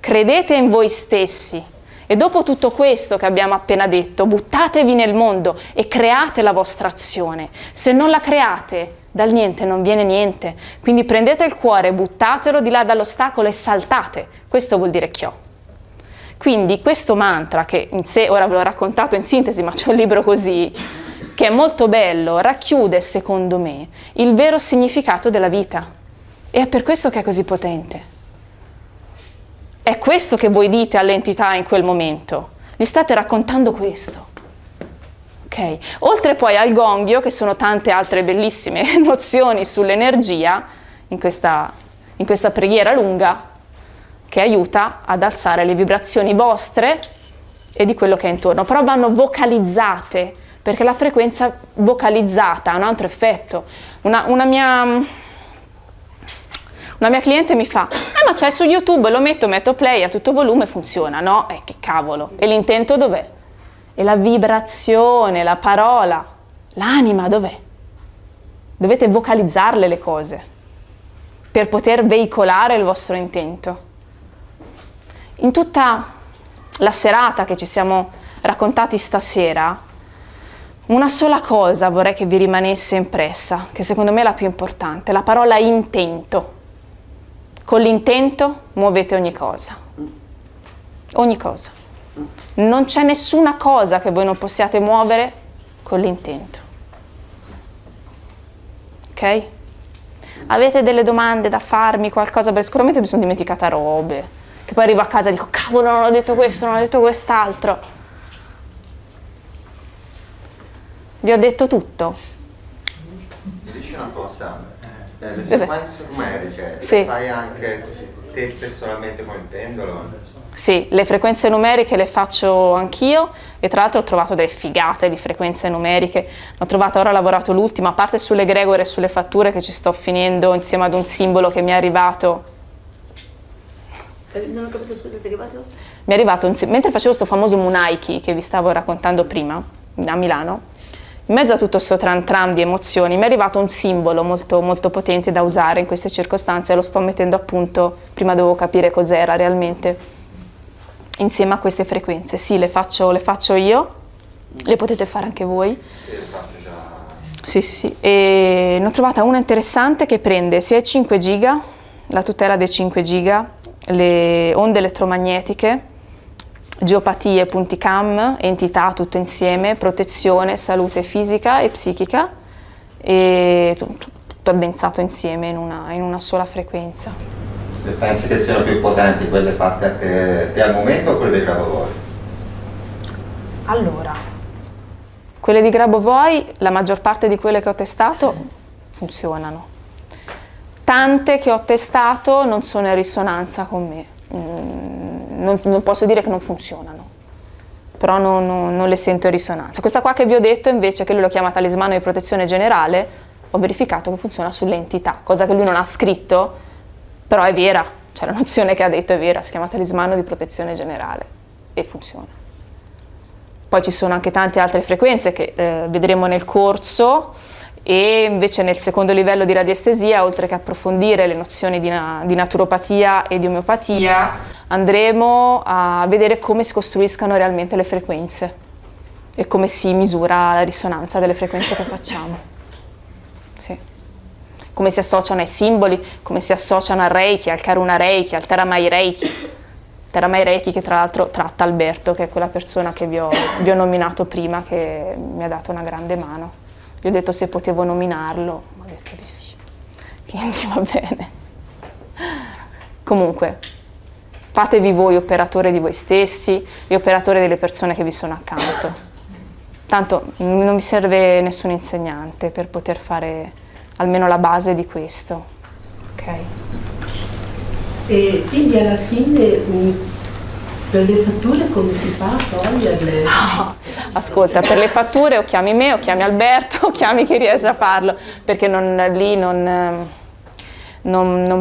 Credete in voi stessi e dopo tutto questo che abbiamo appena detto, buttatevi nel mondo e create la vostra azione. Se non la create, dal niente non viene niente. Quindi prendete il cuore, buttatelo di là dall'ostacolo e saltate. Questo vuol dire Kyo. Quindi questo mantra, che in sé, ora ve l'ho raccontato in sintesi, ma c'è un libro così, che è molto bello, racchiude, secondo me, il vero significato della vita. E è per questo che è così potente. È questo che voi dite all'entità in quel momento. Gli state raccontando questo. Ok? Oltre poi al gonghio, che sono tante altre bellissime nozioni sull'energia, in questa preghiera lunga, che aiuta ad alzare le vibrazioni vostre e di quello che è intorno. Però vanno vocalizzate, perché la frequenza vocalizzata ha un altro effetto. Una mia cliente mi fa, ma c'è su YouTube, lo metto play a tutto volume, funziona. No, che cavolo. E l'intento dov'è? E la vibrazione, la parola, l'anima dov'è? Dovete vocalizzarle le cose per poter veicolare il vostro intento. In tutta la serata che ci siamo raccontati stasera, una sola cosa vorrei che vi rimanesse impressa, che secondo me è la più importante, la parola intento. Con l'intento muovete ogni cosa. Ogni cosa. Non c'è nessuna cosa che voi non possiate muovere con l'intento. Ok? Avete delle domande da farmi, qualcosa? Perché sicuramente mi sono dimenticata robe. Che poi arrivo a casa e dico, cavolo, non ho detto questo, non ho detto quest'altro. Vi ho detto tutto. Mi dici una cosa, le sequenze numeriche sì. Le fai anche te personalmente con il pendolo? Sì, le frequenze numeriche le faccio anch'io e tra l'altro ho trovato delle figate di frequenze numeriche. Ho trovato, ora ho lavorato l'ultima, a parte sulle egregore e sulle fatture che ci sto finendo insieme ad un simbolo che mi è arrivato. Non ho capito, scusate, è arrivato? Mi è arrivato, mentre facevo sto famoso Munaiki che vi stavo raccontando prima, a Milano, in mezzo a tutto questo tram di emozioni, mi è arrivato un simbolo molto, molto potente da usare in queste circostanze e lo sto mettendo a punto, prima dovevo capire cos'era realmente, insieme a queste frequenze. Sì, le faccio io, le potete fare anche voi. Sì, le faccio già. Sì. E ne ho trovata una interessante che prende sia i 5 giga, la tutela dei 5 giga, le onde elettromagnetiche, geopatie, punti CAM, entità, tutto insieme, protezione, salute fisica e psichica, e tutto addensato insieme in una sola frequenza. E pensi che siano più potenti quelle fatte a te al momento o quelle dei Grabovoi? Allora, quelle di Grabovoi, la maggior parte di quelle che ho testato funzionano. Tante che ho testato non sono in risonanza con me. Non posso dire che non funzionano, però non le sento in risonanza. Questa qua che vi ho detto invece, che lui lo chiama talismano di protezione generale, ho verificato che funziona sulle entità, cosa che lui non ha scritto, però è vera, cioè la nozione che ha detto è vera, si chiama talismano di protezione generale e funziona. Poi ci sono anche tante altre frequenze che vedremo nel corso, e invece nel secondo livello di radiestesia, oltre che approfondire le nozioni di naturopatia e di omeopatia, andremo a vedere come si costruiscano realmente le frequenze e come si misura la risonanza delle frequenze che facciamo. Sì. Come si associano ai simboli, come si associano al Reiki, al Karuna Reiki, al Teramai Reiki. Teramai Reiki che tra l'altro tratta Alberto, che è quella persona che vi ho nominato prima, che mi ha dato una grande mano. Gli ho detto se potevo nominarlo, ha detto di sì, quindi va bene. Comunque, fatevi voi operatore di voi stessi e operatore delle persone che vi sono accanto. Tanto non vi serve nessun insegnante per poter fare almeno la base di questo, ok? E quindi alla fine per le fatture come si fa a toglierle? No, ascolta, per le fatture o chiami me o chiami Alberto o chiami chi riesce a farlo, perché lì non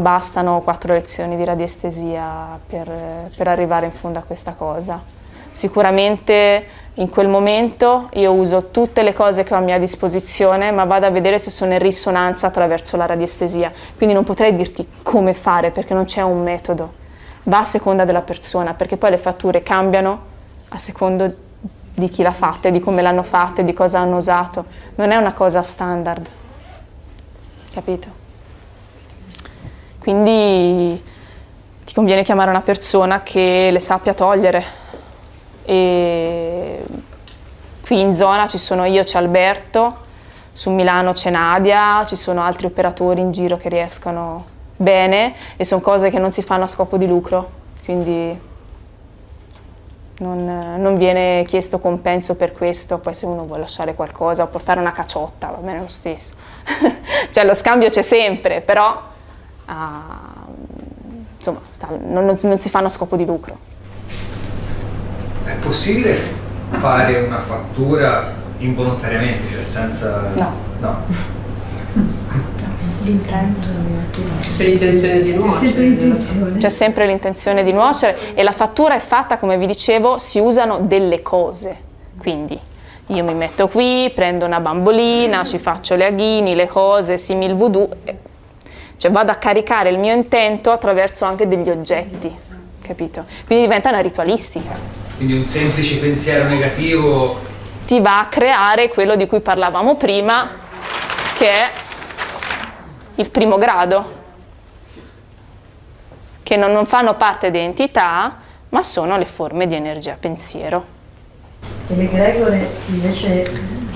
bastano 4 lezioni di radiestesia per arrivare in fondo a questa cosa. Sicuramente in quel momento io uso tutte le cose che ho a mia disposizione, ma vado a vedere se sono in risonanza attraverso la radiestesia, quindi non potrei dirti come fare perché non c'è un metodo, va a seconda della persona, perché poi le fatture cambiano a secondo di chi l'ha fatta, di come l'hanno fatta, di cosa hanno usato, non è una cosa standard, capito? Quindi ti conviene chiamare una persona che le sappia togliere. E qui in zona ci sono io, c'è Alberto, su Milano c'è Nadia, ci sono altri operatori in giro che riescono bene e sono cose che non si fanno a scopo di lucro, quindi non viene chiesto compenso per questo. Poi se uno vuole lasciare qualcosa o portare una caciotta va bene lo stesso, cioè lo scambio c'è sempre, però insomma non si fanno a scopo di lucro. È possibile fare una fattura involontariamente, cioè senza... No. L'intento Per l'intenzione di nuocere. C'è sempre l'intenzione di nuocere e la fattura è fatta, come vi dicevo, si usano delle cose. Quindi io mi metto qui, prendo una bambolina, ci faccio le aghini, le cose, simil voodoo, cioè vado a caricare il mio intento attraverso anche degli oggetti, capito? Quindi diventa una ritualistica. Quindi un semplice pensiero negativo ti va a creare quello di cui parlavamo prima, che è il primo grado, che non fanno parte di entità, ma sono le forme di energia pensiero. E le gregore invece?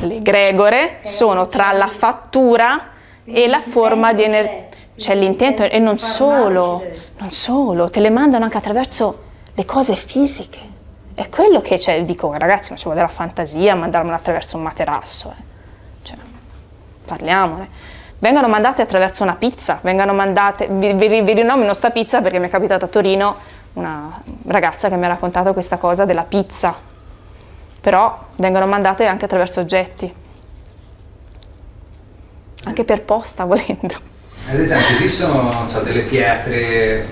Le gregore sono tra la fattura e la forma di energia. C'è l'intento e non solo, te le mandano anche attraverso le cose fisiche. È quello che dico, ragazzi, ma ci vuole della fantasia a mandarmela attraverso un materasso. Cioè, parliamone. Vengono mandate attraverso una pizza, vengono mandate, vi rinomino sta pizza perché mi è capitata a Torino una ragazza che mi ha raccontato questa cosa della pizza, però vengono mandate anche attraverso oggetti, anche per posta volendo. Ad esempio esistono, non so, delle pietre,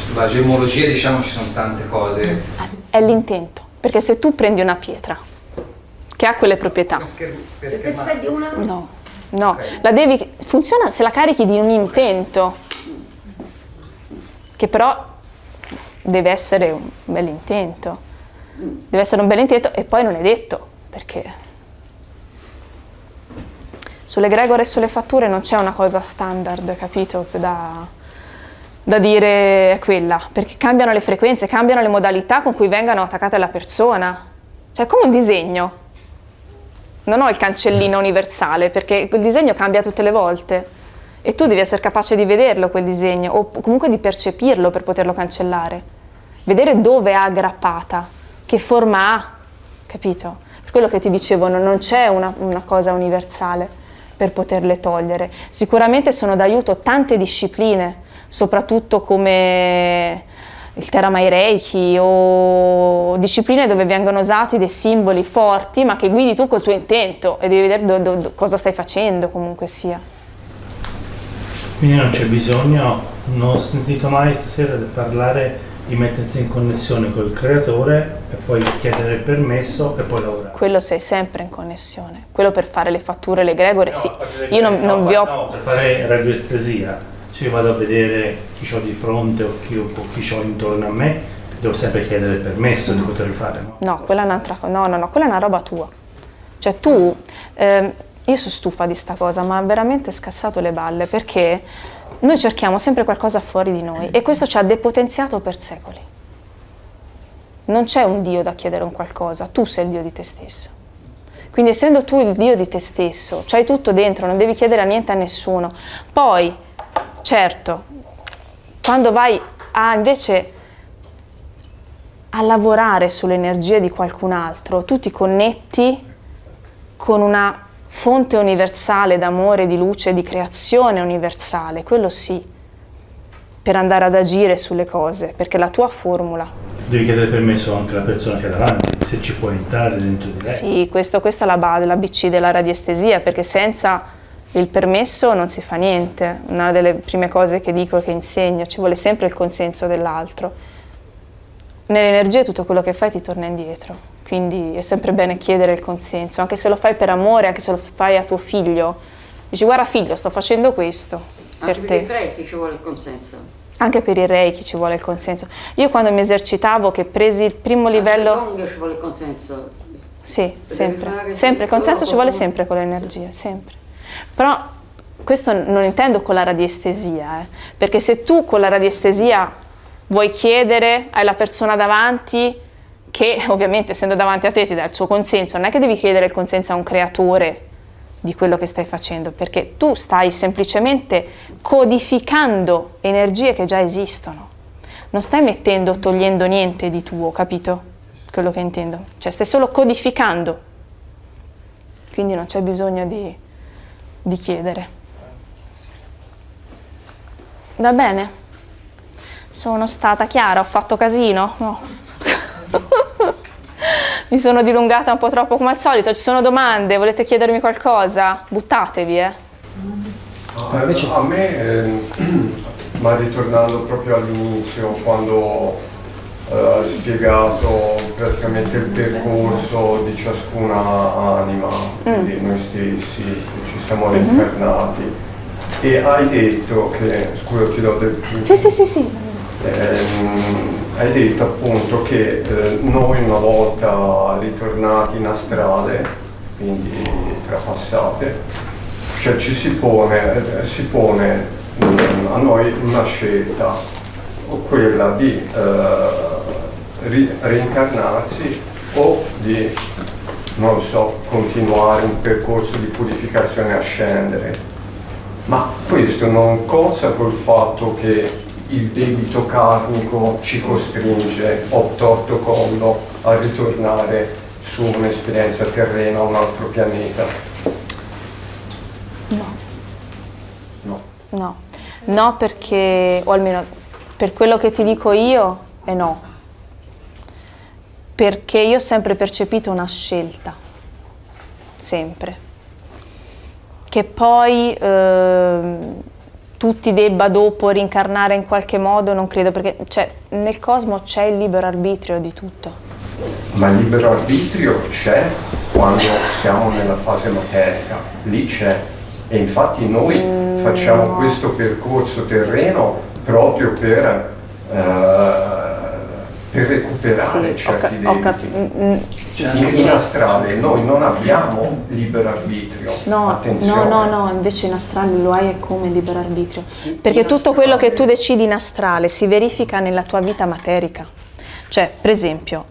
sulla gemologia diciamo ci sono tante cose. È l'intento, perché se tu prendi una pietra che ha quelle proprietà, no, okay. Funziona se la carichi di un intento, che però deve essere un bel intento, e poi non è detto, perché Sull'egregore e sulle fatture non c'è una cosa standard, capito? Da dire è quella, perché cambiano le frequenze, cambiano le modalità con cui vengono attaccate alla persona. Cioè è come un disegno. Non ho il cancellino universale, perché il disegno cambia tutte le volte e tu devi essere capace di vederlo quel disegno, o comunque di percepirlo per poterlo cancellare. Vedere dove è aggrappata, che forma ha, capito? Per quello che ti dicevo, non c'è una cosa universale per poterle togliere. Sicuramente sono d'aiuto tante discipline, soprattutto come il Theramai Reiki o discipline dove vengono usati dei simboli forti ma che guidi tu col tuo intento e devi vedere cosa stai facendo comunque sia. Quindi non c'è bisogno, non ho sentito mai stasera di parlare di mettersi in connessione col creatore e poi chiedere il permesso e poi lavorare. Quello sei sempre in connessione, quello per fare le fatture, le egregore, sì. Io non vi ho... No, per fare radioestesia, se io vado a vedere chi ho di fronte o chi ho intorno a me, devo sempre chiedere il permesso di poterlo fare, no? No, quella è un'altra cosa, no, quella è una roba tua. Cioè tu, io sono stufa di sta cosa, ma ha veramente scassato le balle, perché noi cerchiamo sempre qualcosa fuori di noi e questo ci ha depotenziato per secoli. Non c'è un Dio da chiedere un qualcosa, tu sei il Dio di te stesso. Quindi essendo tu il Dio di te stesso, c'hai tutto dentro, non devi chiedere niente a nessuno. Poi, certo, quando vai invece a lavorare sulle energie di qualcun altro, tu ti connetti con una fonte universale d'amore, di luce, di creazione universale, quello sì, per andare ad agire sulle cose, perché la tua formula. Devi chiedere permesso anche alla persona che è davanti, se ci può entrare dentro di lei. Sì, questa è la base, l'ABC della radiestesia, perché senza il permesso non si fa niente. Una delle prime cose che dico e che insegno, ci vuole sempre il consenso dell'altro. Nell'energia tutto quello che fai ti torna indietro. Quindi è sempre bene chiedere il consenso, anche se lo fai per amore, anche se lo fai a tuo figlio. Dici, guarda figlio, sto facendo questo per te. Anche per i Reiki ci vuole il consenso. Anche per il Reiki ci vuole il consenso. Io quando mi esercitavo, che presi il primo livello... Anche per ci vuole il consenso. Sì, sempre. Sempre, il consenso ci vuole sempre con l'energia, sempre. Però questo non intendo con la radiestesia, perché se tu con la radiestesia vuoi chiedere alla persona davanti, che ovviamente essendo davanti a te ti dà il suo consenso, non è che devi chiedere il consenso a un creatore di quello che stai facendo, perché tu stai semplicemente codificando energie che già esistono, non stai mettendo o togliendo niente di tuo, capito? Quello che intendo, cioè stai solo codificando, quindi non c'è bisogno di chiedere. Va bene? Sono stata chiara? Ho fatto casino? No. Mi sono dilungata un po' troppo come al solito. Ci sono domande? Volete chiedermi qualcosa? Buttatevi, A me, ma ritornando proprio all'inizio, quando ho spiegato praticamente il percorso di ciascuna anima, quindi noi stessi, che ci siamo reincarnati, e hai detto che, scusa ti do del... Sì. Hai detto appunto che noi una volta ritornati in astrale, quindi trapassate, cioè si pone a noi una scelta, o quella di reincarnarsi o di, non lo so, continuare un percorso di purificazione e ascendere. Ma questo non cosa col fatto che il debito karmico ci costringe, torto collo, a ritornare su un'esperienza terrena, un altro pianeta? No, perché, o almeno per quello che ti dico io, è no. Perché io ho sempre percepito una scelta, sempre. Che poi tutti debba dopo rincarnare in qualche modo, non credo, perché nel cosmo c'è il libero arbitrio di tutto. Ma il libero arbitrio c'è quando siamo nella fase materica, lì c'è. E infatti noi facciamo questo percorso terreno proprio per per recuperare Sì, certi debiti. In astrale noi non abbiamo libero arbitrio. Attenzione. No, invece in astrale lo hai come libero arbitrio. Perché tutto quello che tu decidi in astrale si verifica nella tua vita materica. Cioè, per esempio,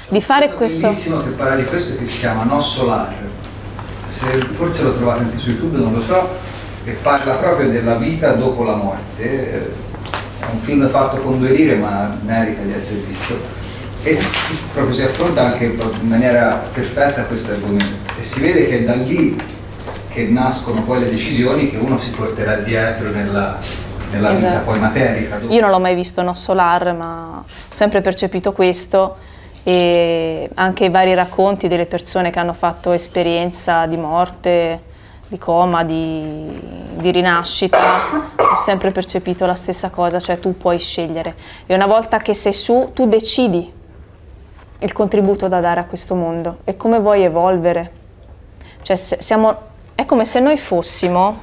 di fare questo... Bellissimo che parla di questo, che si chiama No Solar. Forse lo trovate anche su YouTube, non lo so, e parla proprio della vita dopo la morte. È un film fatto con 2 lire, ma merita di essere visto. E proprio si affronta anche in maniera perfetta questo argomento. E si vede che è da lì che nascono poi le decisioni che uno si porterà dietro nella vita poi materica. Io non l'ho mai visto No Solar, ma ho sempre percepito questo, e anche i vari racconti delle persone che hanno fatto esperienza di morte, di coma, di rinascita, ho sempre percepito la stessa cosa, cioè tu puoi scegliere. E una volta che sei su, tu decidi il contributo da dare a questo mondo e come vuoi evolvere. Cioè è come se noi fossimo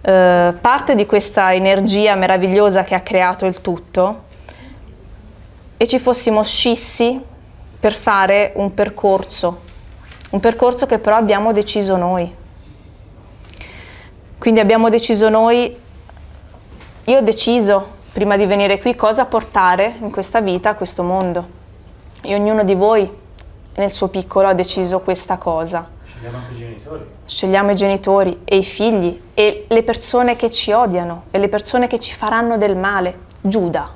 parte di questa energia meravigliosa che ha creato il tutto e ci fossimo scissi per fare un percorso che però abbiamo deciso noi. Quindi abbiamo deciso noi, io ho deciso prima di venire qui cosa portare in questa vita a questo mondo. E ognuno di voi nel suo piccolo ha deciso questa cosa. Scegliamo anche i genitori. Scegliamo i genitori e i figli e le persone che ci odiano e le persone che ci faranno del male. Giuda.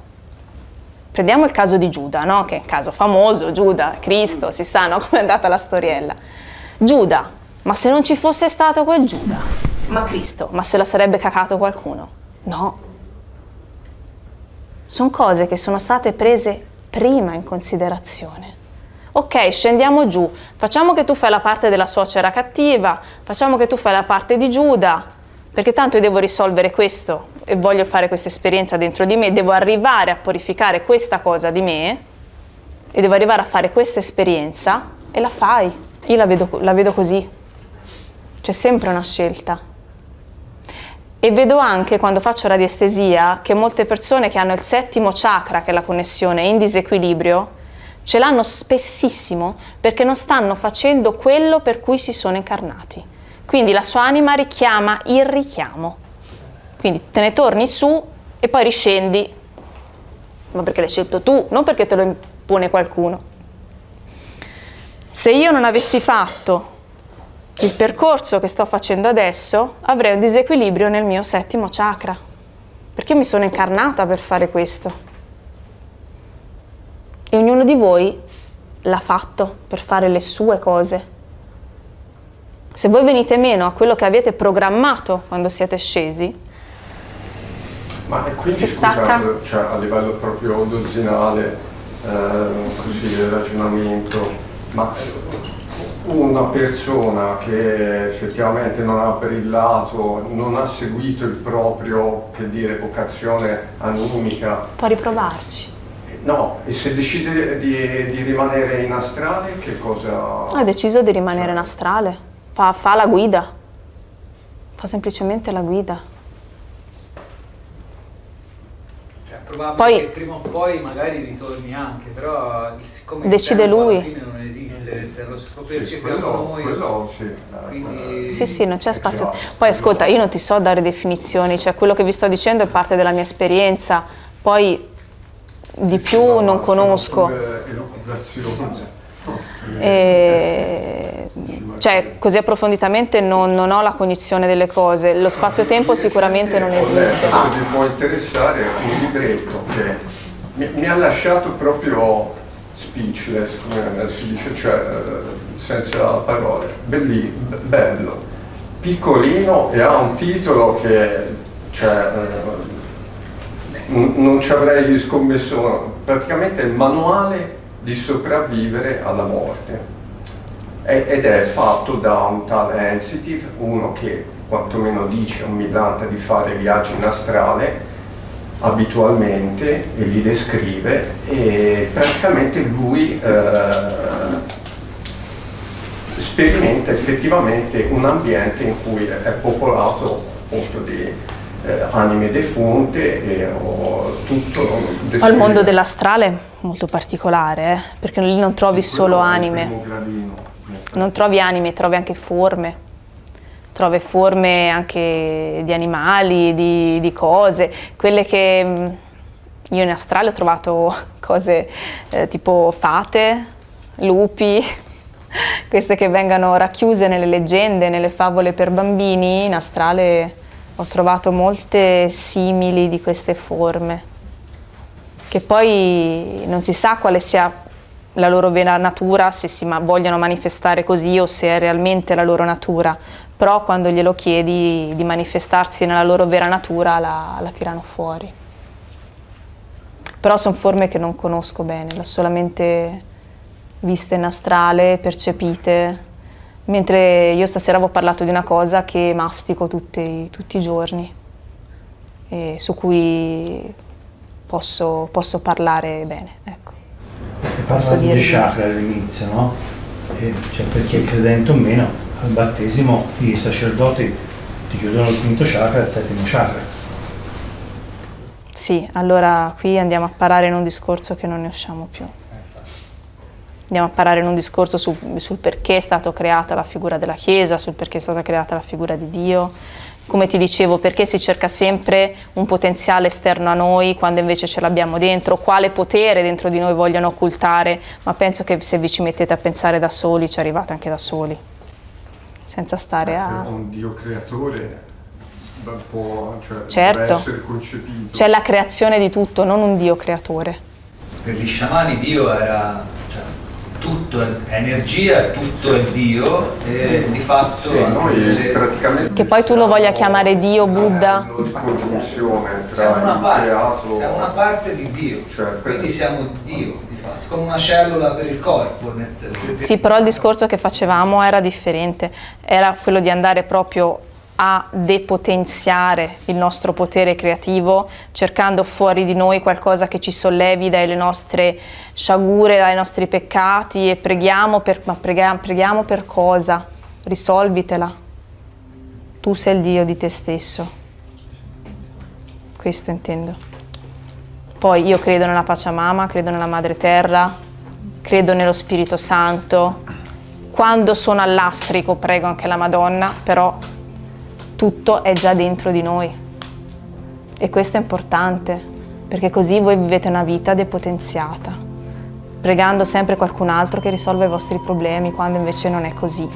Prendiamo il caso di Giuda, no? Che è un caso famoso, Giuda, Cristo, si sa, no? Come è andata la storiella. Giuda, ma se non ci fosse stato quel Giuda, ma Cristo, ma se la sarebbe cacato qualcuno? No. Sono cose che sono state prese prima in considerazione. Ok, scendiamo giù, facciamo che tu fai la parte della suocera cattiva, facciamo che tu fai la parte di Giuda, perché tanto io devo risolvere questo e voglio fare questa esperienza dentro di me, devo arrivare a purificare questa cosa di me e devo arrivare a fare questa esperienza e la fai. Io la vedo così. C'è sempre una scelta. E vedo anche quando faccio radiestesia che molte persone che hanno il 7° chakra, che è la connessione, in disequilibrio, ce l'hanno spessissimo perché non stanno facendo quello per cui si sono incarnati. Quindi la sua anima richiama il richiamo. Quindi te ne torni su e poi riscendi, ma perché l'hai scelto tu, non perché te lo impone qualcuno. Se io non avessi fatto il percorso che sto facendo adesso, avrei un disequilibrio nel mio 7° chakra, perché mi sono incarnata per fare questo. E ognuno di voi l'ha fatto per fare le sue cose. Se voi venite meno a quello che avete programmato quando siete scesi, ma quindi, si stacca. Cioè, a livello proprio dozzinale, così del ragionamento, ma una persona che effettivamente non ha brillato, non ha seguito il proprio, che dire, vocazione anumica, può riprovarci. No, e se decide di rimanere in astrale, che cosa... Ha deciso di rimanere in astrale, fa la guida, fa semplicemente la guida. Cioè, probabile poi, che prima o poi magari ritorni anche, però siccome decide il tempo lui. alla fine non esiste, se lo scopriremo noi. Quello sì. Quindi... Sì, non c'è spazio. Poi ascolta, io non ti so dare definizioni, cioè quello che vi sto dicendo è parte della mia esperienza, poi di più non conosco. Cioè, così approfonditamente non ho la cognizione delle cose. Lo spazio-tempo sicuramente non esiste. Vi può interessare un libretto che mi ha lasciato proprio speechless, come si dice, cioè senza parole. Bello, piccolino, e ha un titolo che, cioè, non ci avrei scommesso. Praticamente il manuale di sopravvivere alla morte, ed è fatto da un tale Sensitive, uno che quantomeno dice, un millanta, di fare viaggi in astrale abitualmente e li descrive, e praticamente lui sperimenta effettivamente un ambiente in cui è popolato appunto anime defunte e ho tutto. Ho il mondo dell'astrale molto particolare, perché lì non trovi solo anime, non trovi anime, trovi anche forme, trovi forme anche di animali, di cose, quelle che io in astrale ho trovato cose tipo fate, lupi, queste che vengono racchiuse nelle leggende, nelle favole per bambini. In astrale ho trovato molte simili di queste forme, che poi non si sa quale sia la loro vera natura, se si vogliono manifestare così o se è realmente la loro natura, però quando glielo chiedi di manifestarsi nella loro vera natura la tirano fuori. Però sono forme che non conosco bene, le ho solamente viste in astrale, percepite, mentre io stasera avevo parlato di una cosa che mastico tutti i giorni e su cui posso parlare bene, ecco. Hai parlato di chakra all'inizio, no? Cioè, per chi è credente o meno, al battesimo i sacerdoti ti chiudono il quinto chakra e il settimo chakra. Sì, allora qui andiamo a parare in un discorso che non ne usciamo più. Andiamo a parare in un discorso sul perché è stata creata la figura della Chiesa, sul perché è stata creata la figura di Dio. Come ti dicevo, perché si cerca sempre un potenziale esterno a noi quando invece ce l'abbiamo dentro, quale potere dentro di noi vogliono occultare, ma penso che se vi ci mettete a pensare da soli ci arrivate anche da soli, senza stare a... Un Dio creatore certo, deve essere concepito. C'è la creazione di tutto, non un Dio creatore. Per gli sciamani Dio era, cioè, tutto è energia, tutto è Dio e di fatto sì, noi praticamente che poi tu lo voglia chiamare Dio, Buddha. Di congiunzione siamo tra una il creato, siamo una parte di Dio, cioè, quindi siamo Dio di fatto, come una cellula per il corpo. Sì, però il discorso che facevamo era differente, era quello di andare proprio a depotenziare il nostro potere creativo, cercando fuori di noi qualcosa che ci sollevi dalle nostre sciagure, dai nostri peccati, e preghiamo per cosa? Risolvitela. Tu sei il Dio di te stesso. Questo intendo. Poi io credo nella Pachamama, credo nella Madre Terra, credo nello Spirito Santo. Quando sono all'astrico prego anche la Madonna, però tutto è già dentro di noi e questo è importante, perché così voi vivete una vita depotenziata, pregando sempre qualcun altro che risolva i vostri problemi, quando invece non è così.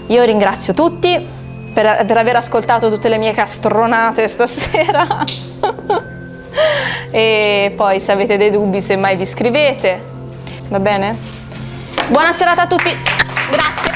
Io ringrazio tutti per aver ascoltato tutte le mie castronate stasera e poi se avete dei dubbi semmai vi scrivete, va bene? Buona serata a tutti, grazie.